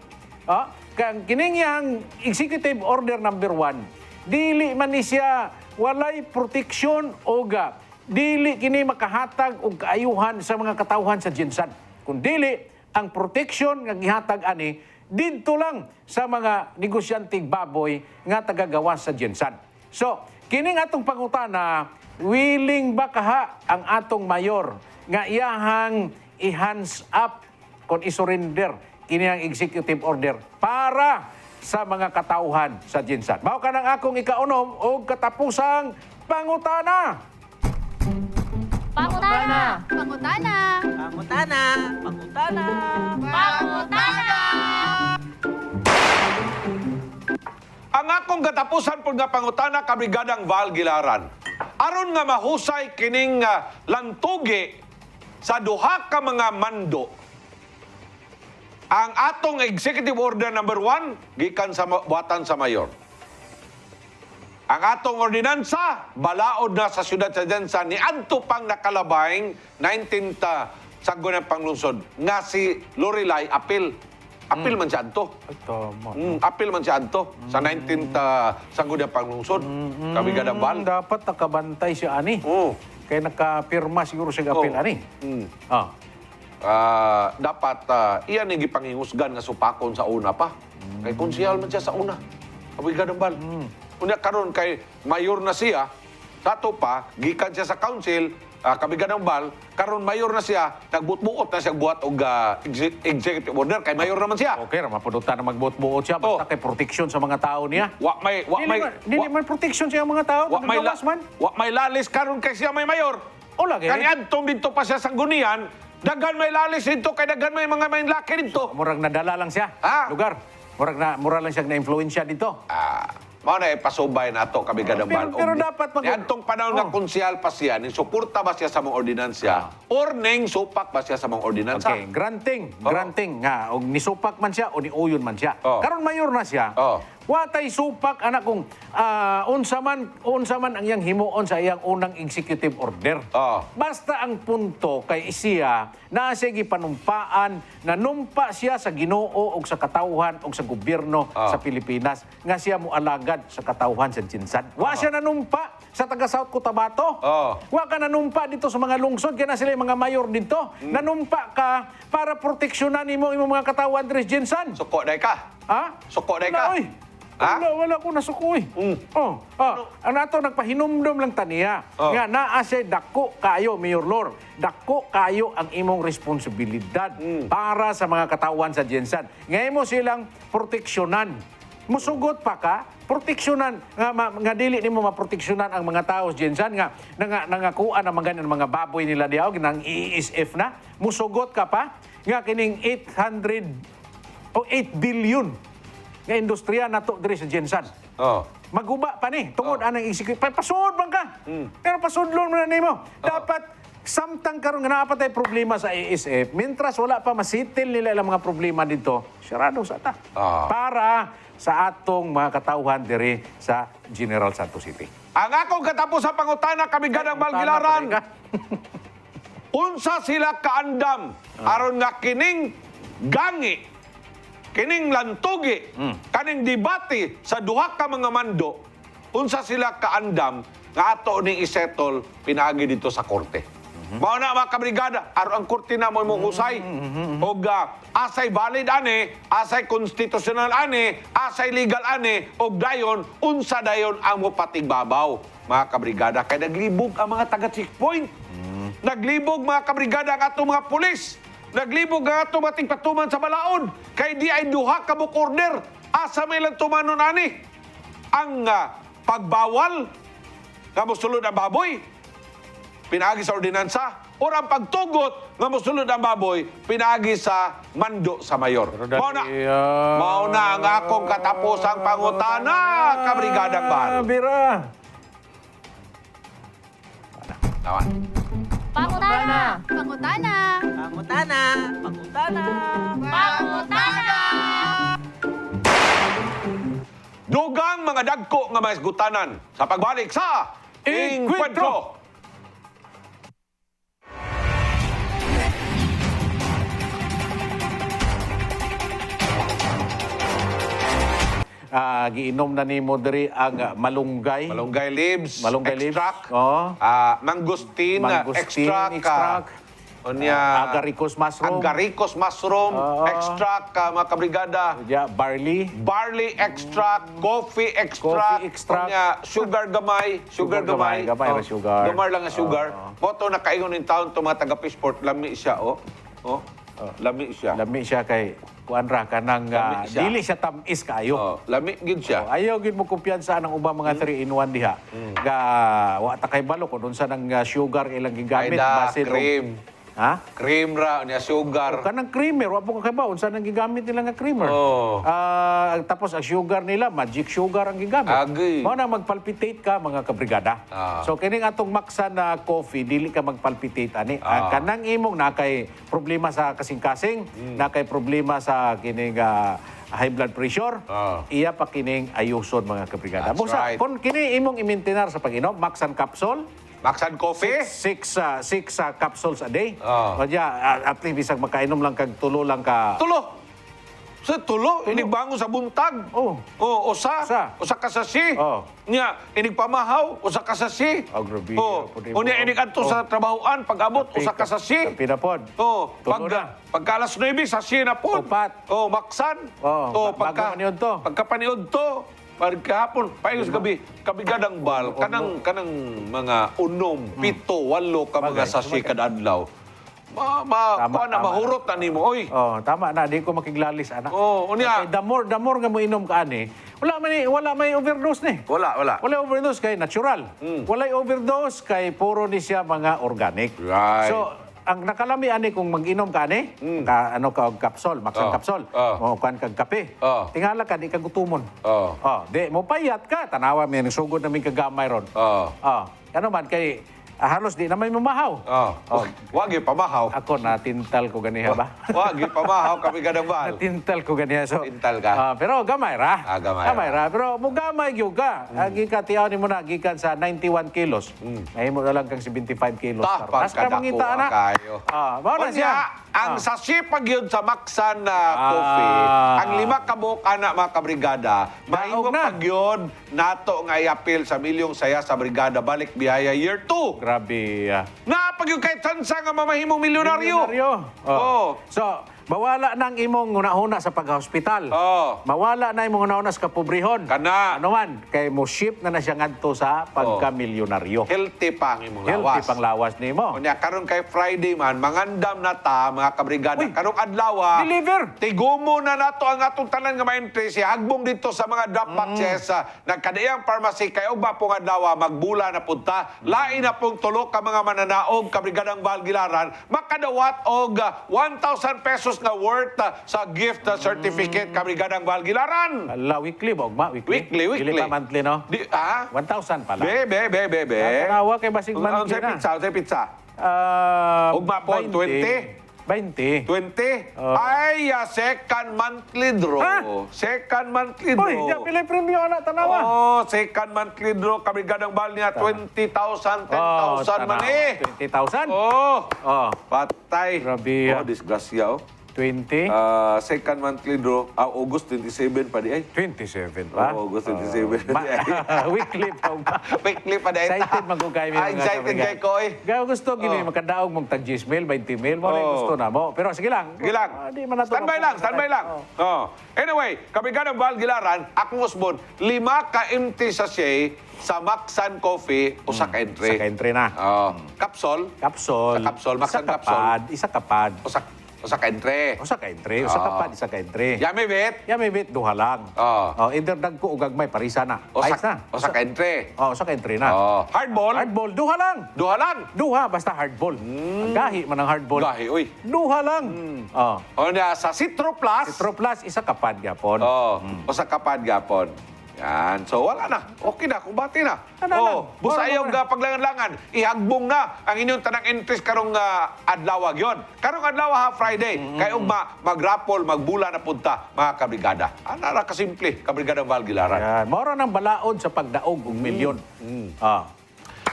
Kang kining iyang executive order number 1, dili man ni siya walay proteksyon o dili kini makahatag og kaayuhan sa mga katawhan sa Jensan. Kung dili ang proteksyon nga gihatag ani didto lang sa mga negosyanteng baboy nga tagagawas sa Jensan. So, kining atong pangutana, willing ba kaha ang atong mayor nga iyahang i-hands up kung isurrender kini ang executive order para sa mga katauhan sa Jensan? Mao ka nang akong ikaunom o katapusang pangutana. Pangutana! Pangutana! Pangutana! Pangutana! Pangutana! Ang akong katapusan po nga pangutana kabrigadang Val Gilaran. Aron nga mahusay kining lantugi sa duha ka mga mando. Ang atong executive order number 1 gikan sa buhatan sa mayor. Ang atong ordinansa balaod na sa siyudad sa Jensan ni adto pang nakalabayng 19th Sangguniang Panglungsod nga si Lorelai apil man siya adto. Apil man siya adto sa 19th Sangguniang Panglungsod. Kabigadang Val. Dapat nakabantay siya ani. Kaya nakapirma siguro siya apil ani. Dapat iyan ang gipangihusgan nga supakon sa una pa. Kay konsehal man siya sa una. Kabigadang Val. Unya karon kay mayor na siya, sato pa gikan siya sa council, Kabigadang Val, karon mayor na siya, nagbutbuot na siya buhat og executive order kay mayor naman siya. Okay, mapudutan na magbuot-buot siya basta kay proteksyon sa mga tao niya. Dili man proteksyon siya mga tao, nagawas man. Wa may lalis karon kay siya may mayor. O lagi. Kani adtong dito pa siya sanggunian, daghan may lalis dito kay daghan may mga may laki dito. Murag nadala lang siya. Lugar. Murag lang siya na-influensya dito. Mao na ipasubay nato Kabigadang Val. Pero dapat adtong panahon nga konsyal pa siya, ning suporta ba siya sa mga ordinansya or ning supak ba siya sa mga ordinansa? Okay, granting nga og nisupak man siya o niuyon man siya. Karon mayor na siya. Watay supak anak kong unsa man ang iyang himuon sa iyang unang executive order. Basta ang punto kay siya na sige panumpaan, nanumpa siya sa Ginoo o sa katawhan o sa gobyerno sa Pilipinas nga siya moalagad sa katawhan sa Jensan. Wa siya nanumpa sa taga South Cotabato. Wa ka nanumpa dito sa mga lungsod kaya na sila yung mga mayor dito. Nanumpa ka para proteksyonan nimo imong mga katawhan sa Jensan. Suko day ka? Suko day ka? Wala ko nasukoy. Ang nato nagpahinumdom lang taniya. Nga naa siya dako kayo, Mayor Lor. Dako kayo ang imong responsibilidad para sa mga katawan sa Jensan. Ngayon mo silang proteksyonan. Musugot pa ka, proteksyonan nga dili nimo maproteksyonan ang mga tao sa Jensan nga nangakuan ang mga baboy nila diaw nang ESF na. Musugot ka pa nga kining 8 billion nga industriya nato diri sa Jensan. Maguba pa ni tungod anang execute. Pasud man ka. Pero pasudlon man nimo. Dapat samtang karon nga naa pa tay problema sa ESF, mintras wala pa masitil nila ang mga problema dito, sarado sa ta. Para sa atong mga katawhan diri sa General Santos City. Ang akong katapos sa pangutana Kabigadang Val Gilaran. Unsa sila kaandam aron nga kining gangi kining lantugi, kaning debate sa duha ka mga mando, unsa sila kaandam nga ato ning isettle pinaagi dito sa korte. Mao na mga kabrigada, aron ang korte na mo husay. Og asay valid ani, asay konstitusyonal ani, asay legal ani, og dayon unsa dayon ang mopatigbabaw mga kabrigada kay naglibog ang mga taga checkpoint. Naglibog mga kabrigada ang atong mga pulis. Naglibog ang atong mga tingpatuman sa balaod. Kay di ay duha ka book order. Asa may lang tumanon ani. Ang pagbawal nga mosulod ang baboy, pinaagi sa ordinansa. O ang pagtugot nga mosulod ang baboy, pinaagi sa mando sa mayor. Mao na ang akong katapusang pangutana, kabrigadang bahal. Bira. Naman. Pangutana. Pangutana. Pangutana. Pangutana. Pangutana. Dugang mga dagko nga maisgutanan sa pagbalik sa Encuentro. Giinom na ni mo diri ang malunggay. Malunggay leaves, Malunggay leaves. extract, Oo. mangustin, Mangustin, extract, unya, agaricus mushroom. agaricus mushroom, Oo. extract, mga kabrigada, Barley. barley extract, coffee extract, Coffee extract. unya, sugar gamay, Sugar gamay, gamay ra sugar. Gamay lang ang sugar. Moto na kaingon in town to mga taga Fishport, lami siya, oh. Lami siya. Lami siya kay kuanra kanang Lami siya. dili siya tamis kaayo. Oh, lami gid siya. Ayaw gid mo kumpiyansa ng ubang mga 3-in-1 diha. Ga wa ta kay balo kun unsa nang sugar ilang gigamit Ayda, base cream. Ha? Cream ra, unya sugar. Kanang creamer, wa po ka ba unsa nang gigamit nila nga creamer? Oh. Tapos ang sugar nila, magic sugar ang gigamit. Agi. Mao na magpalpitate ka mga kabrigada. So kining atong maksa na coffee dili ka magpalpitate ani. Ang kanang imong na kay problema sa kasing-kasing, na kay problema sa kining high blood pressure, iya pa kining ayuson mga kabrigada. That's right. Kung kini imong i-maintain sa pag-inom, Maxan capsule, Maxan coffee? six capsules a day. Oh. O diya, at least bisag makainom lang kag tulo lang ka. Tulo. Sa tulo, inigbango sa buntag. Oh. Oh, usa. Usa. Usa ka sasi. Oh. Nya, inigpamahaw, usa ka sasi. Oh, grabe. Oh. Pudi Unya mo. inig adto sa trabahoan, pag-abot, usa ka sasi. Pinapod. Oh, Tulo na. pagka alas 9, sasi na po. Upat. Oh, maksan. Oh, bago paniud to. Pagka paniud to, pagkahapon, paayos gabi, kabigadang bal, kanang mga unom, pito, walo ka mga Bagay, sasi bagay. kada adlaw. Tama, Na tama. mahurot na nimo, oy. Oh, tama na, di ko makiglalis anak. Oh, unya. Okay, the more nga mo inom ka ani, wala may overdose ni. Wala. Wala overdose kay natural. Wala overdose kay puro ni siya mga organic. Right. So, ang nakalami ani kung mag-inom ka ani, og kapsol, Maxan Oh. kapsol, Oh. o kan kag kape. Oh. Tingala ka di ka gutumon. Oh. Di mo payat ka, tanawa mi ning sugod na mi kagamay ron. Oh. Ano man kay halos di na may mamahaw. Oh. Wag yung pamahaw. Ako natintal ko ganiha ba? Wag yung pamahaw, kabigadang bal. Natintal ko ganiha. So, Tintal ka? pero gamay ra. Gamay ra. Pero mo gamay gyud ka. Gikan tiyaw nimo na gikan sa 91 kilos. Mahimo na lang kang 75 kilos. Tapang Tas ka mangita na. kayo. Mao na siya. Ang sasipag yun sa Maxan na coffee, ang 5 kabuk ana mga kabrigada, mahimo na. pag yun, nato nga i-appeal sa milyong saya sa brigada, balik biyaya year 2. Grabe. Na pag yung kahit sansa nga mamahimong milyonaryo. Oh. So, mawala na ang imong una-una sa pag-hospital. Oh. Mawala na imong una-una sa kapobrehon. Kana. Ano man, kay mo ship na siya ngadto sa pagka-milyonaryo. Healthy pa ang imong lawas. Healthy pang lawas nimo. Kunya karon kay Friday man mangandam na ta mga kabrigada. Uy! Karong adlaw Deliver! tigumo na nato ang atong tanan nga ma-entry si hagbong dito sa mga drop boxes nagkadaiyang pharmacy kay ug po nga adlaw magbula na punta. Lain na pong tulo ka mga mananaog kabrigadang Valgilaran makadawat og 1,000 pesos nga worth sa gift certificate kabrigadang Valgilaran. Ala, weekly ba? Ugma? Weekly? Weekly. Dili pa monthly, no? 1,000 1,000 pala. Be. Tanawa kay basig monthly na. Sa pizza. Ugma po, 20? 20. 20? Ay, second monthly draw. Ha? Second monthly draw. Hoy, ya pila premium anak tanawa. Oh, second monthly draw. Kabrigadang bal niya, 20,000, 10,000 man eh. 20,000? Oh, Oh. patay. Grabe, Oh, disgrasya oh. 20? Second monthly draw, August 27 pa di ay. 27 pa? August 27. Weekly pa ba? Weekly pa dahil. Excited magkukay mga Excited kay ko eh. Gaya gusto, gini, makadaog mong tag 10 mil, 20 mil, mo na yung gusto na mo. Pero sige lang. Sige lang. Di man nato Standby lang. Anyway, Kabrigadang Val Gilaran, akong usbon, 5 ka empty sachet sa Maxan Coffee o sa ka-entry. Sa ka-entry na. Kapsol. Kapsol. Sa kapsol, Maxan kapsol. Isa kapad. O sa ka-entry. Usa ka-entry. Usa kapad, isa ka-entry. Yami, bet. Ya may bit, duha lang. Either dagko o gagmay, parisa na. O Ayos sa, na. o sa ka-entry. Usa ka-entry na. Hardball. Hardball, duha lang. Duha lang. Duha, basta hardball. Ang gahi man ang hardball. Gahi, uy. Duha lang. O na, sa Citro Plus. Citro Plus, isa kapad gyapon. O sa kapad gapon. Yan. So, wala na. Okay na. Kumbati na. Busayog paglangan-langan. Ihagbong na ang inyong tanang interest karong adlaw yon. Karong adlaw ha, Friday. Kayong mag-rapol, magbula na punta, mga kabrigada. Ana kasimple, Kabrigadang Val Gilaran. Yan. Moro ng balaod sa pagdaog og milyon.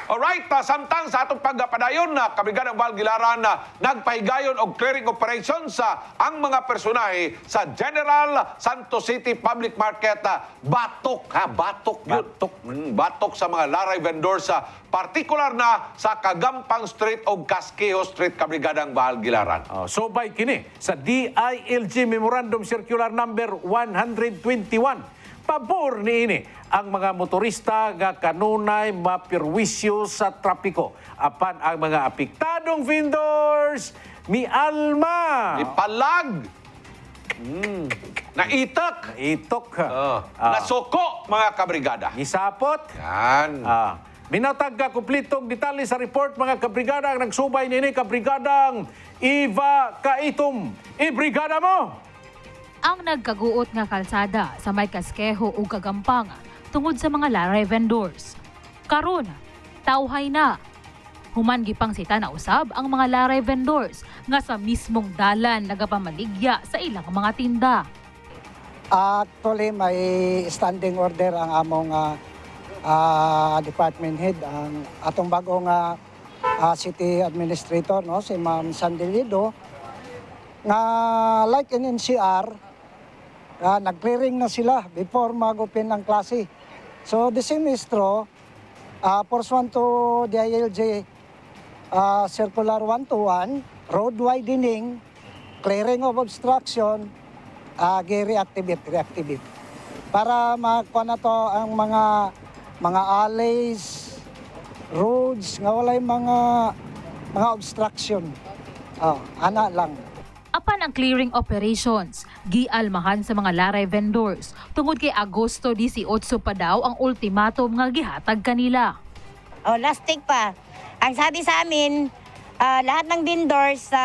Alright, samtang sa atong pagpadayon na Kabrigadang Val Gilaran na nagpahigayon og clearing operation sa ang mga personahe sa General Santos City Public Market. Batok yun. Batok sa mga laray vendors sa partikular na sa Kagampang Street o Casquejo Street, Kabrigadang Val Gilaran. Sobay kini sa DILG Memorandum Circular Number 121. Pabor niini ang mga motorista nga kanunay mapirwisyo sa trapiko. Apan ang mga apektadong vendors mialma. Ipalag. Naitak. Itok. Nasuko, mga kabrigada. Isapot. Yan. Minatag ka kumplitong detalye sa report mga kabrigada ang nagsubay nini kabrigadang Iva Kaitom. Ibrigada mo! Ang nagkaguot nga kalsada sa may Casquejo ug Kagampang tungod sa mga laray vendors. Karon, tawhay na. Human gipang sita na usab ang mga laray vendors nga sa mismong dalan nagapamaligya sa ilang mga tinda. Actually, may standing order ang among department head, ang atong bagong city administrator, no, si Ma'am Sandilido, nga like in NCR, nag-clearing na sila before mag-open ang klase. So the semestro, pursuant to DILG Circular 121, road widening, clearing of obstruction, reactivate. Para makuha na to ang mga alleys, roads, nga walay mga obstruction. Ana lang. Apan ang clearing operations, gialmahan sa mga laray vendors tungod kay Agosto 18 pa daw ang ultimatum nga gihatag kanila. Last week pa. Ang sabi sa amin, lahat ng vendors sa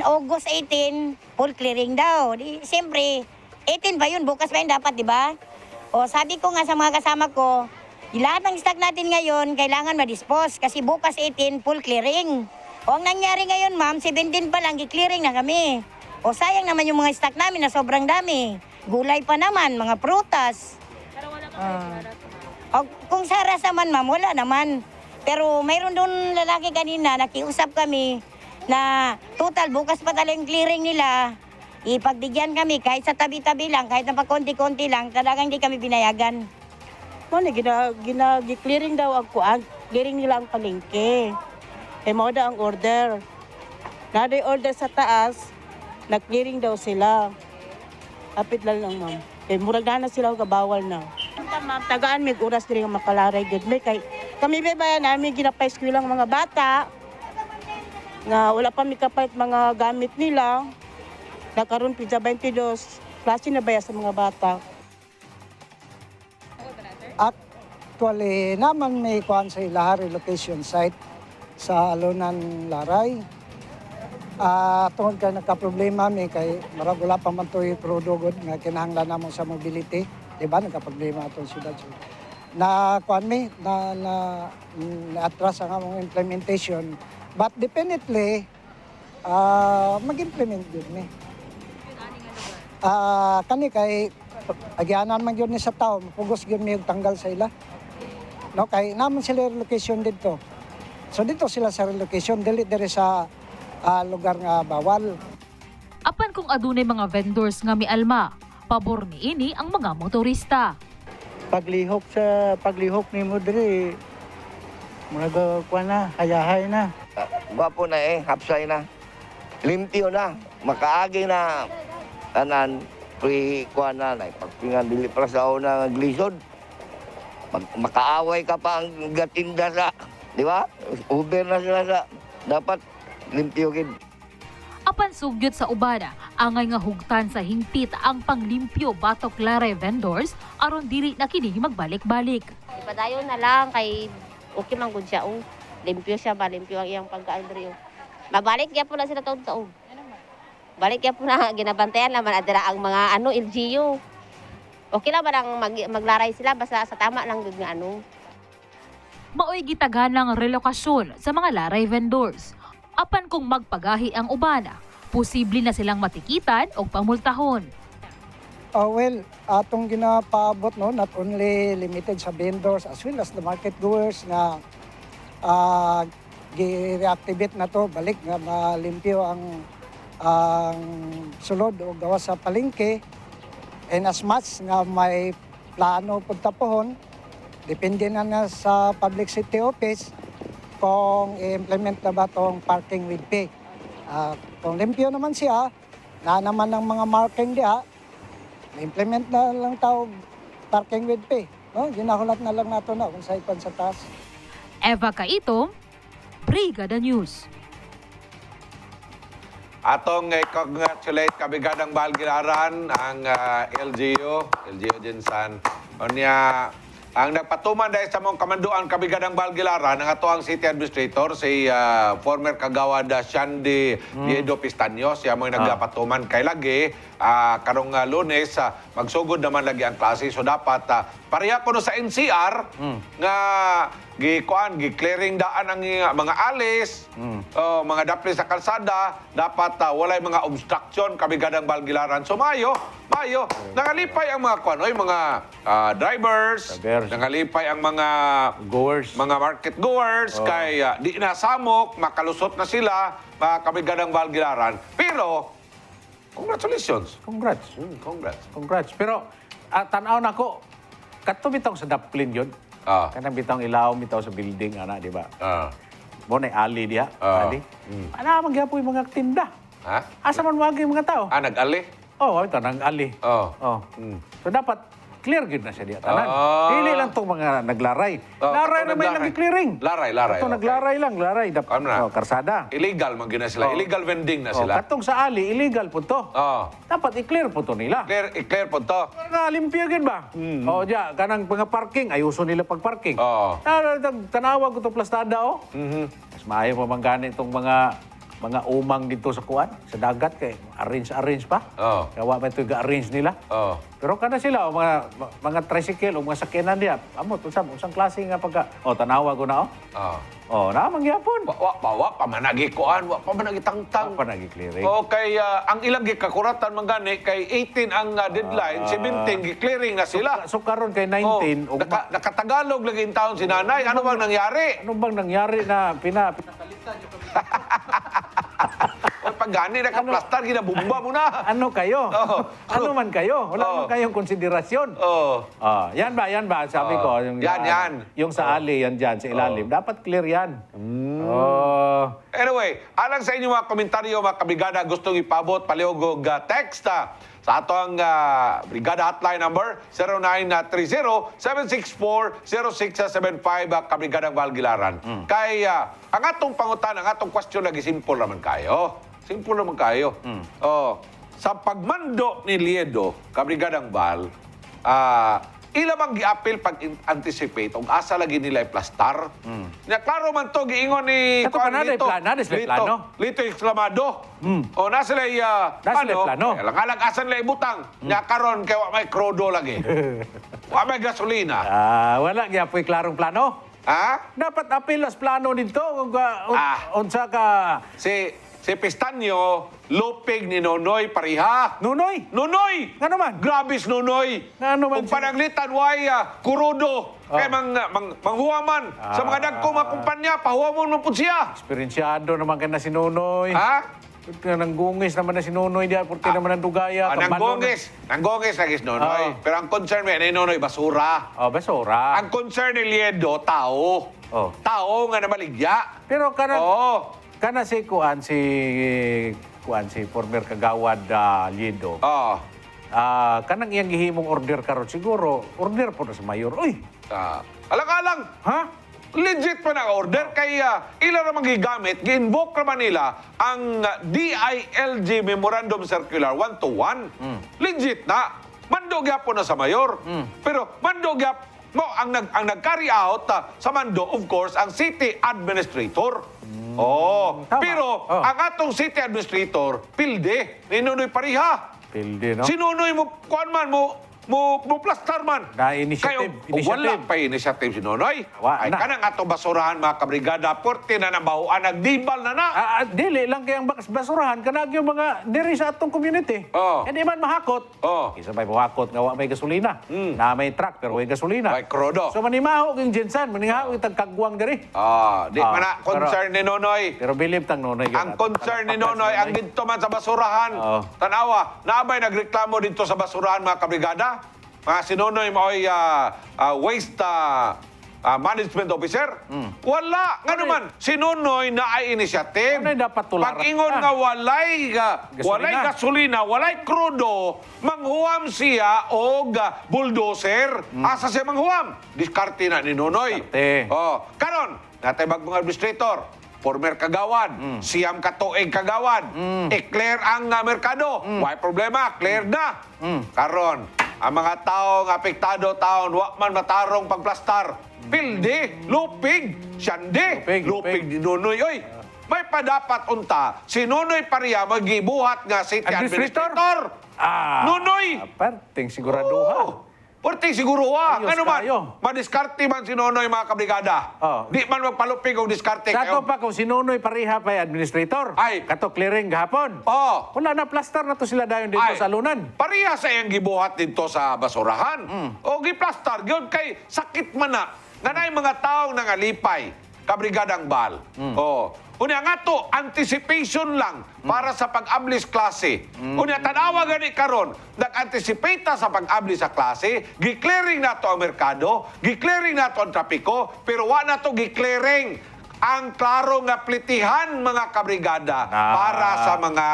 August 18, full clearing daw. Siyempre, 18 ba yun? Bukas ba yun dapat, di ba? Sabi ko nga sa mga kasama ko, lahat ng stock natin ngayon kailangan ma-dispose kasi bukas 18, full clearing. Ang nangyari ngayon, ma'am, 17 pa lang, gi-clearing na kami. Sayang naman yung mga stock namin na sobrang dami. Gulay pa naman, mga prutas. Pero wala pa kung saras naman, ma'am, wala naman. Pero mayroon doon lalaki kanina, nakiusap kami na total, bukas pa talagang clearing nila. Ipagbigyan kami kahit sa tabi-tabi lang, kahit na pa konti-konti lang, talagang hindi kami binayagan. Gina-clearing daw ang kuan, clearing nila ang palengke. Mao da ang order. Naday order sa taas, nag-clearing daw sila. Apit lang ma'am. Murag na sila kabawal na. Ma'am, tagaan may oras diri nga makalaray gud may kay kami bayan namin ginapay-school lang mga bata. Na wala pa mikapait mga gamit nila. Nakaroon pizza 22 klase na baya sa mga bata. Actually, naman may kuan sa ilaha relocation site sa Alunan, Laray. Tungod kay nagka-problema mi kay marag wala pa man to'y produgod nga kinahanglan namo sa mobility, di ba? Nagka-problema atong syudad. Na kuan mi na atras ang among implementation, but definitely mag-implement gyud mi. Kani kay agyanan man gyud ni sa tawo, mapugos gyud mi og tanggal sa ila. No, kay naman sila relocation dito. So dito sila sa relocation, dili sa lugar nga bawal. Apan kung adunay mga vendors nga mialma, pabor niini ang mga motorista. Paglihok ni mo diri, mga kuha na, hayahay na. Gwapo na hapsay na. Limpyo na, makaagi na. Tanan, kuha na, pagpingan dili para sa una ng glisod. Makaaway ka pa ang gatinda sa, di ba? Uber na sila sa, dapat limpyo gid. Apan sugyot sa ubana, angay nga hugtan sa hingpit ang panglimpyo batok laray vendors aron dili na kini magbalik-balik. Ipadayon na lang kay okay man gud siya. Limpyo siya ba, limpyo ang iyang pagkain diri. Mabalik gyapon na sila taon-taon. Balik gyapon na ginabantayan naman adira ang mga LGU. Okay lang ba nang maglaray sila basta sa tama lang gud nga Maoy gitaganang relokasyon sa mga laray vendors. Apan kung magpagahi ang ubana, posible na silang matikitan o pamultahon. Well, atong ginapaabot no, not only limited sa vendors as well as the market goers na gi-reactivate na to, balik nga malimpyo ang sulod o gawa sa palengke. And as much nga may plano punta pohon, depende na sa public safety office kung i-implement na ba itong parking with pay. Kung limpyo naman siya, na naman ng mga marking diha, implement na lang tao parking with pay. No? Ginahulat na lang nato na kung sa ipan sa taas. Eva Caito, Brigada News. Atong congratulate kabigadang Balgilaran ang LGU Jinsan. Onya ang nagpatuman dahil sa mong kamanduan kabigadang Balgilaran ang ato ang City Administrator si former kagawad Shandy Diedo Pistaño, siya mo nagpatuman kay lagi karong Lunes magsugod naman lagi ang klase, so dapat pareha ko no sa NCR nga gi-clearing daan ang mga alis, mga dapli sa kalsada, dapat walay mga obstruction kabigadang Balgilaran. So mayo, nangalipay ang mga mga drivers, nangalipay ang mga Goers. mga market goers, kay di na samok, makalusot na sila, mga kabigadang Balgilaran. Pero, congratulations. Congrats. Congrats. Pero tanaw na ko, kato bitaw sa daplin yun. Kanang bitaw ilaw, bitaw sa building, di ba? Mo na ali diha, ali. Ana magyapo yung mga tinda. Ha? Asa man wagi yung mga tao? Nag-ali? Ito nang ali. So dapat clear gid na siya diha tanan. Dili lang tong mga naglaray. Laray na may nag-clearing. Laray. Ito naglaray lang, laray. Karsada. Illegal man gina sila. Illegal vending na sila. Katong sa ali, illegal po to. Dapat i-clear po to nila. I-clear po to. Nga limpyo gid ba? Kanang mga parking, ayuso nila pag-parking. Tanawa ko to plastada Mas maayo pa man gani itong mga umang dito sa kuan, sa dagat kay arrange pa. Kawa ba ito ga-arrange nila? Pero kada sila mga tricycle o mga sakyanan diya, amot usang klase nga pagka tanawa ko na na mangyapon. Wa pa managi kuan, wa pa managi tangtang. Pa nagi-clearing. Kay ang ilang gikakuratan man gani kay 18 ang deadline, 17 gi-clearing na sila. So karon kay 19 nakatagalog lagi in taon si nanay. Ano bang nangyari? Ano bang nangyari na pinapalitan niyo kami? Pag gani nakaplastar, ginabumba mo na. Ano kayo? Ano man kayo? Wala man kayong konsiderasyon. Yan ba? Sabi ko. Yan. Yung sa ali, yan dyan, sa ilalim. Dapat clear yan. Anyway, alang sa inyo mga komentaryo, mga kabigada, gustong ipabot, palihog text sa ato ang Brigada Hotline number 0930-764-0675 Kabrigadang Balgilaran. Kay ang atong pangutan, ang atong question lagi simple naman kayo. Sa pagmando ni Liedo, Kabrigadang Bal, ilamang gi-appeal pag-anticipate kung asa lagi nila i-plastar. Klaro man to, giingon ni Lito Exclamado. Nasa sila plano. Langalag asan nila ibutang. Nya karon kay wa may krodo lagi. Wa may gasolina. Wala gyapoy klarong plano. Dapat appeal as plano dito. Unsa ka... Si Pistaño, lupig ni Nonoy pariha. Nunoy? Nga naman. Grabis Nonoy. Kung panaglitan, kurudo. Kaya manghuwaman. Sa mga dagkong mga kumpanya, pahuwamon mo po siya. Experiensyado naman ka na si Nunoy. Nanggungis naman na si Nonoy diya, purti naman ang dugaya. Nanggongis lagi si Nonoy. Oo. Pero ang concern mo, ni Nonoy, basura. Oh, basura. Ang concern ni Liedo, tao. Oh. Tao nga nabaligya. Pero Oo. kana si former kagawad Liedo. Oo. Kanang iyang gihimong order karon siguro, order po na sa mayor. Uy, Alang-alang. ha? Legit pa na order kay ilan naman gigamit, gi-invoke naman nila ang DILG Memorandum Circular 121. Legit na. Mando gyapon na sa mayor. Pero mando gyap mo ang nag-carry out sa mando, of course, ang city administrator. Tama. Pero ang atong city administrator, pilde, ni Nunoy Pariha. Pilde, no? Si Nunoy mo, kuan man mo plastar man. Na initiative, Kayo, wala pa initiative si Nonoy. Wa Ay, na. kanang ato basurahan, mga kabrigada, porte na nabahuan, nagdibal na na. Dili lang kayang basurahan kanag yung mga diri sa atong community. Oo. Hindi man mahakot. Isa may mahakot nga wa may gasolina. Na may truck pero may gasolina. Ay, krodo. So manimaho yung Jensan, manimaho yung tagkagwang diri. Di man na concern ni Nonoy. Pero believe tang Nonoy. Ang concern ni Nonoy, ang dito man sa basurahan. Oo. Tanawa, naabay nagreklamo dito sa basurahan, mga kabrigada. Si Nonoy maoy waste management officer. Wala. Nga naman, si Nonoy na ay initiative. Nonoy dapat tularan. Pag-ingon nga walay gasolina, walay krudo, manghuam siya o bulldozer. Asa siya manghuam? Diskarte na ni Nonoy. Diskarte. Karon, natay bagong administrator, former kagawad, siyam katuig kagawad, i-clear ang merkado. Why problema? Clear na. Karon, ang mga taong apektado taon, wa man matarong pagplastar. Pilde, lupig, syande, lupig ni Nonoy. Oy, may padapat unta, si Nonoy Pariha magibuhat nga city administrator. Nonoy! Perting siguraduha. Porting siguro Ayos ano man, kayo. madiskarte man si Nonoy, mga kabrigada. Di man magpalupig o diskarte Kato kayo. pa kung si Nonoy Pariha pa administrator. Ay. Kato clearing gahapon. Wala na plaster na to sila dayon dito Ay, sa lunan. Pariha sa iyang gibuhat dito sa basurahan. O giplastar, gyud kay sakit man na. Nga na mga taong nangalipay, kabrigadang bal. Unya nga to, anticipation lang para sa pag-ablis klase. Unya, tanawa gani karon, nag-anticipate ta sa pag-ablis sa klase, gi-clearing na to ang merkado, gi-clearing na to ang trapiko, pero wa na to gi-clearing ang klaro nga plitihan, mga kabrigada, para sa mga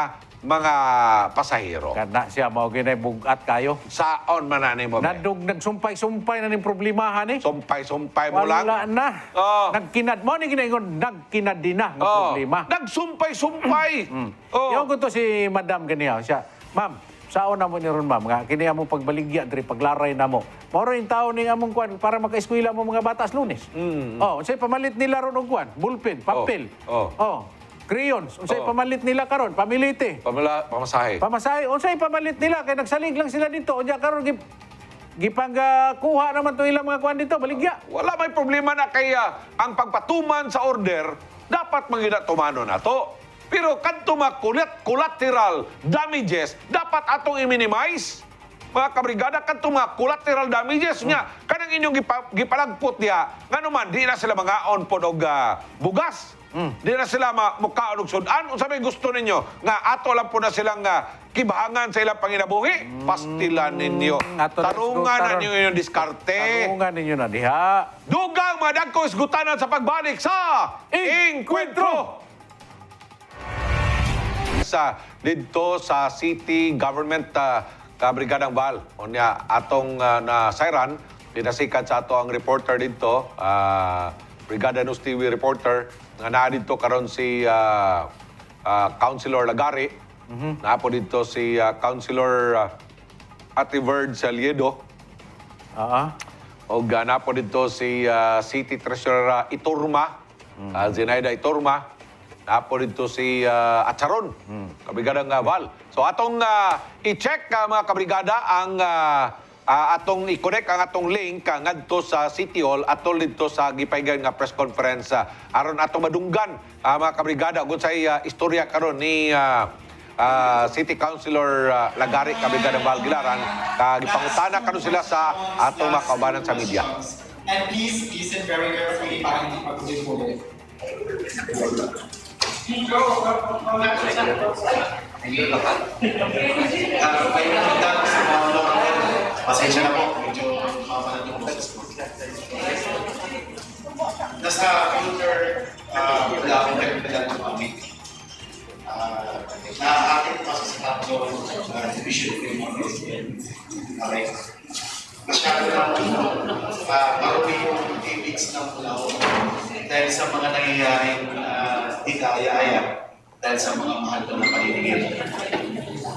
pasahero. Kana siya mao ginay bugat kayo. Saon man na mo? Nagsumpay-sumpay na ning problemahan eh. Sumpay-sumpay mo lang. Wala na. Nagkinad mo ni ginaingon nagkinad din na ng problema. Nagsumpay-sumpay. Yung ko to si Madam ganiya siya. Ma'am, saon na mo ni ron ma'am nga kini among pagbaligya diri paglaray na mo. Mao rin tawo ning among kwan para makaeskwela mo mga bata sa Lunes. Unsay pamalit nila ron og kwan? Ballpen, papel. Crayons. Unsay pamalit nila karon? Pamilite. Pamasahe. Pamasahe. Unsay pamalit nila kay nagsalig lang sila dito. Unya karon kuha naman to ilang mga kuan dito, baligya. Wala may problema na kaya ang pagpatuman sa order dapat mangina tumano na to. Pero kadto collateral damages dapat atong i-minimize. Mga kabrigada, kadto collateral damages niya. Kanang inyong gipalagpot niya, ngano man di na sila mga on pod og bugas. Di na sila mukhaon og sudan. Unsa may gusto ninyo nga ato lang po na silang kibahangan sa ilang panginabuhi? Pastilan ninyo. Tarungan na ninyo yung diskarte. Tarungan ninyo na diha. Dugang mga dagko isgutanan sa pagbalik sa Encuentro! Dito sa city government kabrigadang Bal. Unya atong na Sairan, dinasikat sa ato ang reporter dito, Brigada News TV reporter, nga naa dito karon si Councilor Lagari. Naapo dito si Councilor Ate Verd Saliedo. O naapo dito si City Treasurer Iturma, Zenaida Iturma. Naapo dito si Atsaron, kabrigadang Val. So atong i-check mga kabrigada ang atong i-connect ang atong link ngadto sa City Hall atol dito sa gipaygan nga press conference aron atong madunggan mga kabrigada ug say istorya karon ni City Councilor Lagari kabrigadang Val Gilaran gipangutana karon sila sa atong mga kaubanan sa media. And please listen very carefully para hindi pag-ulit. May nakita sa mga local, pasensya na po, medyo mapapalag yung boses ko. Nasa filter, wala akong nagpagdala ng kami. Na-atin pa sa tatlo, division ko yung mga okay. Masyado na marumi yung image ng Pulao dahil sa mga nangyayaring di kaaya-aya dahil sa mga mahal ko na paninigil.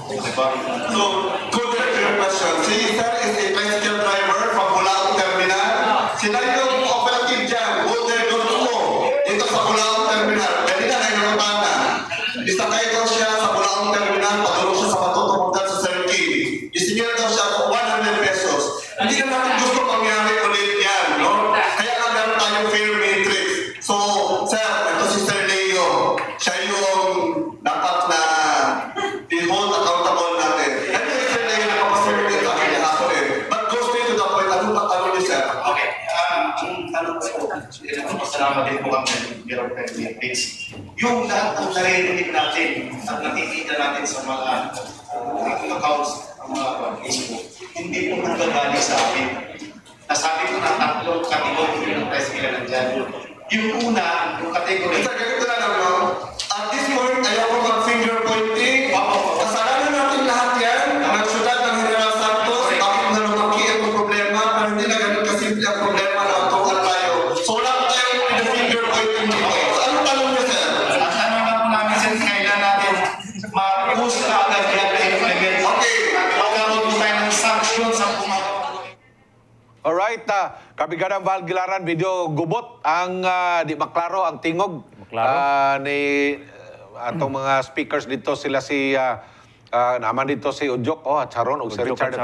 Diba? So, good question. Si Sir is a bicycle driver from Bulacan Terminal. Sila yung operative dyan. Water Dorso. Dito sa Bulacan Terminal. Pwede na nangyayaman. Isakay daw siya sa Bulacan Terminal. Patulong siya sa matutumundan sa Sir King. Isinira daw siya for 100 pesos. Hindi na natin gusto mangyari ulit yan. No? Kaya nga meron tayong fair matrix. So, Sir, ito si Sir Leo. Siya yung dapat na i-hold accountable natin. Ano yung Sir Leo na kapasulit sa akin yung haso eh. But go straight to the point. Anong tatanong niyo, Sir? Okay, ang tanong ko, salamat din po kami ng Bureau of Matrix. Yung lahat ng naririnig natin at nakikita natin sa mga accounts, ang mga Facebook, hindi po nagagaling sa akin. Nasabi ko na tatlong kategory ng press kaya nandyan. Yung una, yung category. Sir, ganito na lang, no? At this point, ayoko mag-finger pointing. Kasalanan natin lahat yan. Ng syudad ng General Santos, bakit na lumaki ang problema, pero hindi na ganun kasimple ang problema na tutukan tayo. So wala po tayong finger pointing dito. So anong tanong niyo, Sir? Ang tanong na po namin sir, kailan natin ma-push na agad yan na implement. Okay. Magkaroon po tayo ng sanction sa pumagawa. Alright, Kabigadang Val Gilaran, video gubot ang di maklaro ang tingog ni atong mga speakers dito sila si naman dito si Udyok at Charon ug si Richard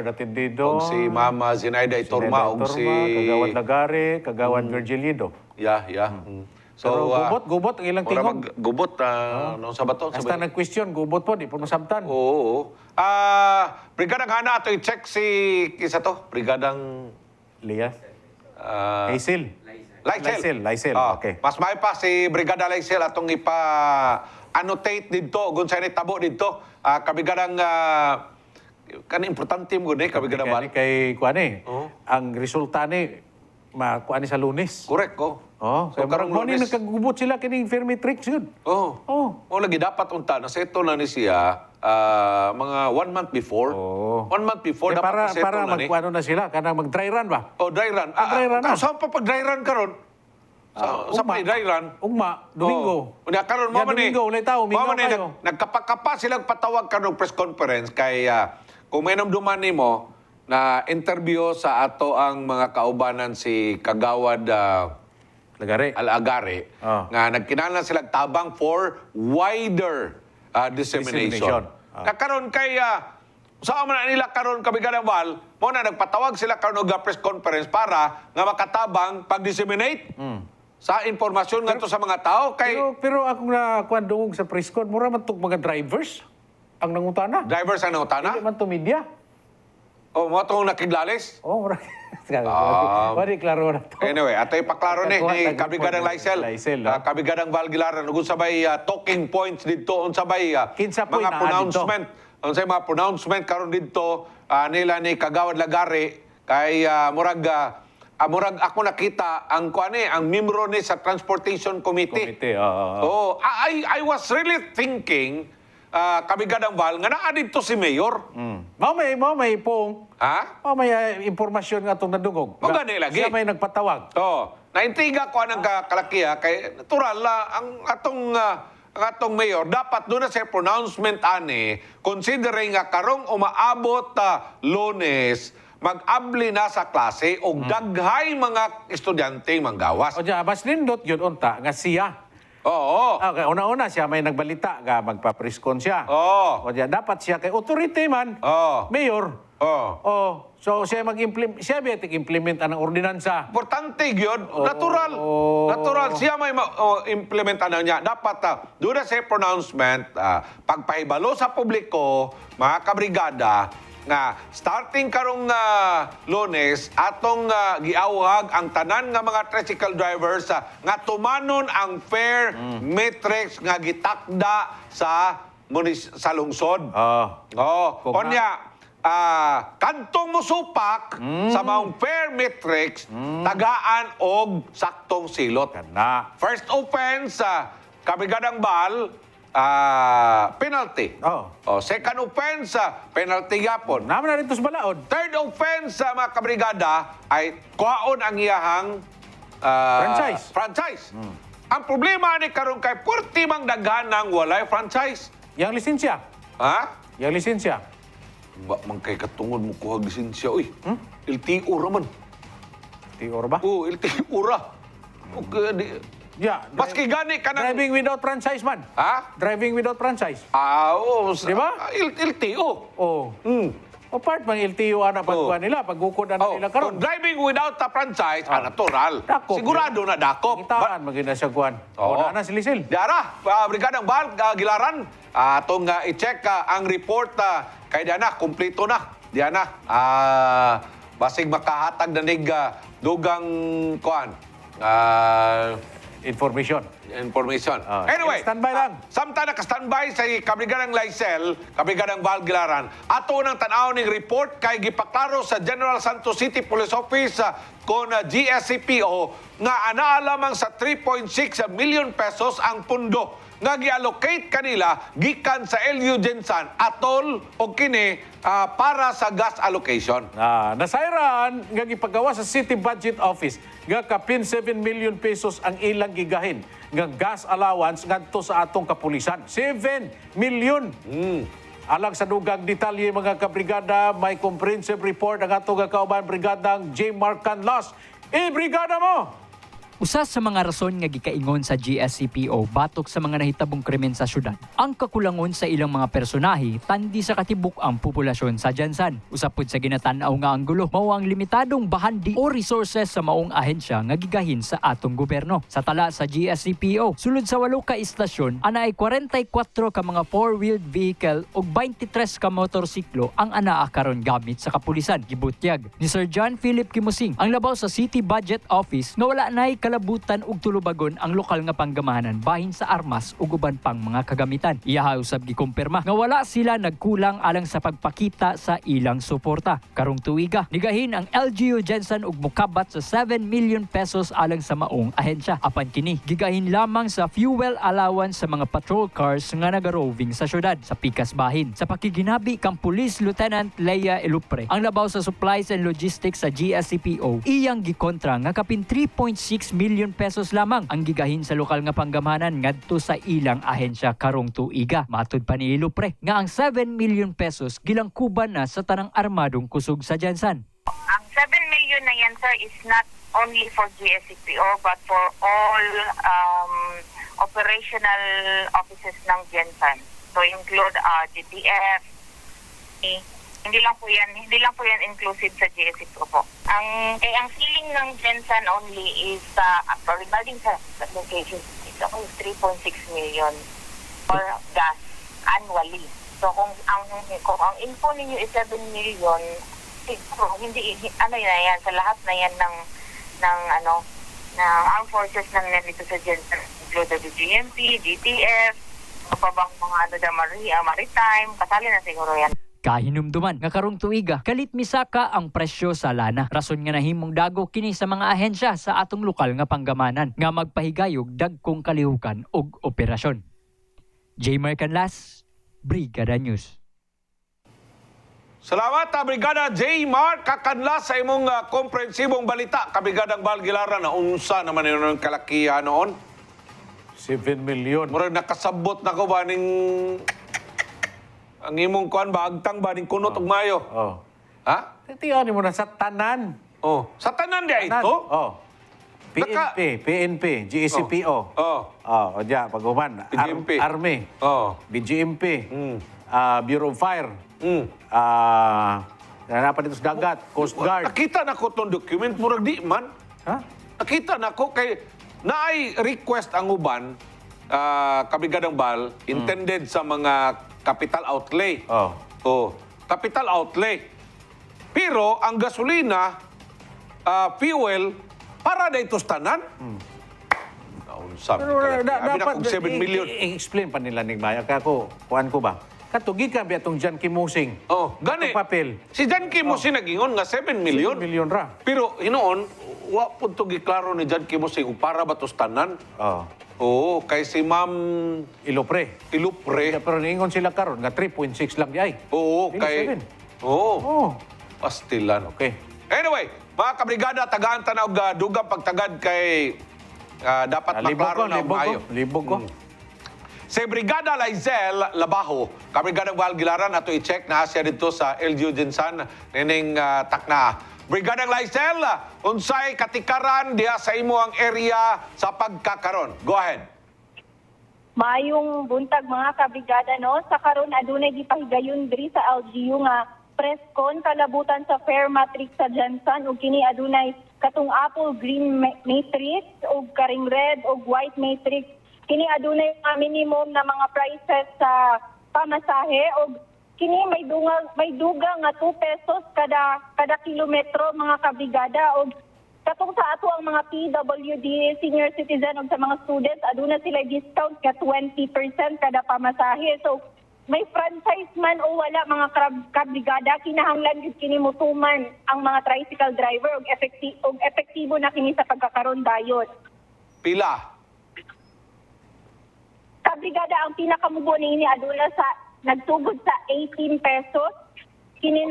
Atendido ug si Mama Zinaida Iturma ug si Kagawad Lagare, Kagawad Virgilido. So gubot ang ilang tingog. Gubot no sa bato. Hasta nag-question, gubot po, di po masabtan. Oo. Brigadang Hana ato i-check si kisa to, Brigadang Lias. Hazel. Laisel. Okay. Mas may pa si Brigada Laisel atong ipa-annotate dito, kung saan itabo dito. Kabigadang, kan importante mo gud kabigadang Val. Kay kuani, ang resulta ni makuani sa Lunes. Correct ko. So karong Lunes nagkagubot sila kining Fermitrix yun. O lagi dapat unta naseto na ni siya mga 1 month before. 1 month before dapat naseto para na ni. magkuano na sila kanang mag-dry run ba? Dry run. Dry run na. Saan pa pag dry run karon? Sa pa dry run? Ugma, Domingo. Unya karon mo man ni. Domingo ulay tao, mingaw kayo. Nagkapakapa silang patawag kanong press conference kay kung may namduman nimo na interview sa ato ang mga kaubanan si Kagawad Alagare nga nagkinahanglan sila tabang for wider dissemination. Karon kay sa man nila karon Kabigadang Val mo na nagpatawag sila karon og press conference para nga makatabang pag-disseminate sa informasyon ngadto sa mga tao kay pero akong nakuan dungog sa press con mura man tug mga drivers ang nangutana. Drivers ang nangutana? Hindi man to media. Mo tong nakiglalis? Mura. Wari klaro na to. Anyway, ato ipaklaro ni Kabigadang Laisel. Kabigadang Val Gilaran ug sabay talking points dito unsabay mga pronouncement. Unsay mga pronouncement karon dito nila ni Kagawad Lagare kay murag ako nakita ang ang membro ni sa Transportation Committee. I was really thinking Kabigadang Val nga naa dito si Mayor. Mao may pong. Mao may impormasyon nga atong nadungog. O gani lagi. Siya may nagpatawag. Naintiga ko ang kalakiya kay natural ang atong mayor dapat doon na sa pronouncement ani considering nga karong umaabot Lunes mag-abli na sa klase og daghay mga estudyante manggawas. O diya, mas nindot yun unta nga siya. Okay, una-una siya may nagbalita nga magpa-preskon siya. O diya, dapat siya kay authority man. Mayor. So siya siya implement ang ordinansa. Importante gyud, natural. Natural siya may implement niya. Dapat doon na sa pronouncement pagpahibalo sa publiko, mga kabrigada nga starting karong Lunes atong giawhag ang tanan nga mga tricycle drivers nga tumanon ang fare matrix nga gitakda sa sa lungsod. Kung Onya, kantong musupak sa maong fare matrix tagaan og saktong silot. Kana. First offense, kabigadang bal, penalty. Second offense, penalty gapon. Naman na rin ito sa balaod. Third offense sa mga kabrigada ay kuhaon ang iyahang franchise. Ang problema ni karon kay purti mang daghan ng walay franchise. Yang lisensya. Ha? Yang lisensya. Ba man kay katungod mo kuha lisensya oy. LTO ra man. Tiyor ba? LTO ra. Okay, Yeah. maski gani ka ng... Driving without franchise man. Ha? Driving without franchise. Oo. Di ba? LTO. Oh. O part mang LTO ana pagkuha nila, pagukod ana nila karon. Driving without a franchise, natural. Dakop, Sigurado na dakop. Ngitaan magina siya kuan. O na silisil. Diara, Brigadang Bal, Gilaran, atong i-check ang report kay Diana, kumpleto na. Diana, basig makahatag na nig dugang kuan. Information. Anyway, standby lang. Samtang naka-standby sa Kabrigadang Laisel, Kabrigadang Val Gilaran, ato nang tanaw ning report kay gipaklaro sa General Santos City Police Office kon GSCPO nga anaa lamang sa 3.6 million pesos ang pundo nga gi-allocate kanila gikan sa LU Gensan atol og kini para sa gas allocation. Nasayran nga gipagawa sa City Budget Office nga kapin 7 million pesos ang ilang gigahin nga gas allowance ngadto sa atong kapulisan. 7 million. Alang sa dugang detalye mga kabrigada, may comprehensive report ang atong kauban brigadang J. Mark Canlas. Brigada mo! Usa sa mga rason nga gikaingon sa GSCPO batok sa mga nahitabong krimen sa syudad, ang kakulangon sa ilang mga personahe tandi sa katibuk ang populasyon sa Jansan. Usapod sa ginatanaw nga anggulo, mao ang limitadong bahandi o resources sa maong ahensya nga gigahin sa atong gobyerno. Sa tala sa GSCPO, sulod sa 8 ka istasyon, anaay 44 ka mga four-wheeled vehicle ug 23 ka motorsiklo ang anaa karon gamit sa kapulisan. Gibutyag ni Sir John Philip Kimusing ang labaw sa City Budget Office nga wala nay kalabutan ug tulubagon ang lokal nga panggamahanan bahin sa armas ug uban pang mga kagamitan. Iyaha usab gikumpirma nga wala sila nagkulang alang sa pagpakita sa ilang suporta. Karong tuiga, nigahin ang LGU Gensan ug mokabat sa 7 million pesos alang sa maong ahensya. Apan kini gigahin lamang sa fuel allowance sa mga patrol cars nga nagaroving sa syudad sa pikas bahin. Sa pakiginabi kang Police Lieutenant Leia Elupre, ang labaw sa supplies and logistics sa GSCPO iyang gikontra nga kapin 3.6 million pesos lamang ang gigahin sa lokal nga panggamahanan ngadto sa ilang ahensya karong tuiga. Matud pa ni Ilupre nga ang 7 million pesos gilangkuban na sa tanang armadong kusog sa Jansan. Ang 7 million na yan, sir, is not only for GSCPO but for all operational offices ng Jansan. So include GTF, hindi lang po yan inclusive sa GSCPO po. Ang ceiling ng Gensan only is regarding sa location, it's only 3.6 million for gas annually. So kung ang info ninyo is 7 million, siguro hindi yan sa lahat na yan ng armed forces nang nandito sa Gensan, include the GMP, GTF, pa bang mga maritime, kasali na siguro yan. Kahinumduman nga karong tuiga, kalit misaka ang presyo sa lana. Rason nga nahimong dago kini sa mga ahensya sa atong lokal nga panggamanan nga magpahigayog dagkong kalihukan og operasyon. J. Mark Canlas, Brigada News. Salamat, Brigada J. Mark Canlas sa imong komprehensibong balita. Kabrigadang Val Gilaran, na unsa naman yung kalakihan noon? 7 million. Murag nakasabot na ko ba ning... Ang imong kuan ba agtang ba ning kunot ug mayo? Ha? Titiyan mo na sa tanan. Sa tanan dia ito? PNP, GSCPO. Diya, paghuman. BGMP. Army. BGMP. Bureau of Fire. Nanapan dito sa dagat. Coast Guard. Nakita na ko tong document, murag di man. Ha? Nakita na ko kay naay request ang uban, Kabrigadang Bal, intended sa mga capital outlay. capital outlay. Pero ang gasolina, fuel, para na itos tanan. Naunsa. Pero Abi na kung 7 million. I-explain pa nila ni Maya. Kako, kuhan ko ba? Katugig ka ba itong Jan Kimusing? Oh, gani. Itong papel. Si Jan Kimusing nagingon nga 7 million. 7 million ra. Pero hinoon, wa po ito giklaro ni Jan Kimusing kung para ba tos tanan. Oh. Oo, kay si Ma'am Ilopre. Ilupre. Pero niingon sila karon nga 3.6 lang di ay. Oo, Dili kay... 7. Oo, Oh. pastilan. Okay. Anyway, mga kabrigada, tagaan tanaw dugang pagtagad kay dapat maklaro na maayo. Libog ko. Si Brigada Laizel Labaho, kabrigadang Val Gilaran, ato i-check na siya dito sa LGU Jinsan, nining takna. Brigadang Laizel, unsay katikaran diha sa imo ang area sa pagkakaron. Go ahead. Mayong buntag mga kabrigada no, sa karon adunay gipahigayon diri sa LGU nga preskon kalabutan sa Fair Matrix sa Jansan ug kini adunay katong apple green matrix ug karing red ug white matrix. Kini adunay mga minimum na mga prices sa pamasahe ug kini may duga nga 2 pesos kada kilometro mga kabrigada ug katong sa ato ang mga PWD, senior citizen ug sa mga students, aduna sila discount ka 20% kada pamasahe. So, may franchise man o wala mga kabrigada, kinahanglan gid kini mutuman ang mga tricycle driver ug epektibo na kini sa pagkakaron dayon. Pila? Kabrigada ang pinakamubo niini aduna sa nagtugod sa 18 pesos. Kini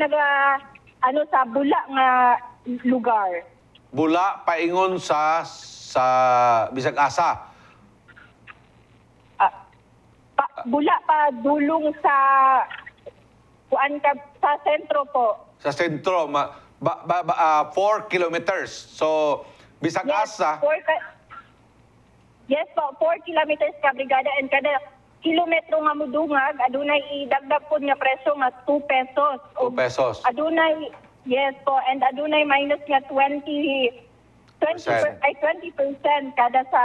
sa bula nga lugar. Bula paingon sa bisag asa. Bula pa dulong sa sa sentro po. Sa sentro, 4 kilometers. So, bisag asa. Yes po, 4 kilometers ka brigada and kada kilometro nga mudungag adunay idagdag pud nga presyo nga 2 pesos. 2 pesos. Adunay yes po and adunay minus nga 20% kada sa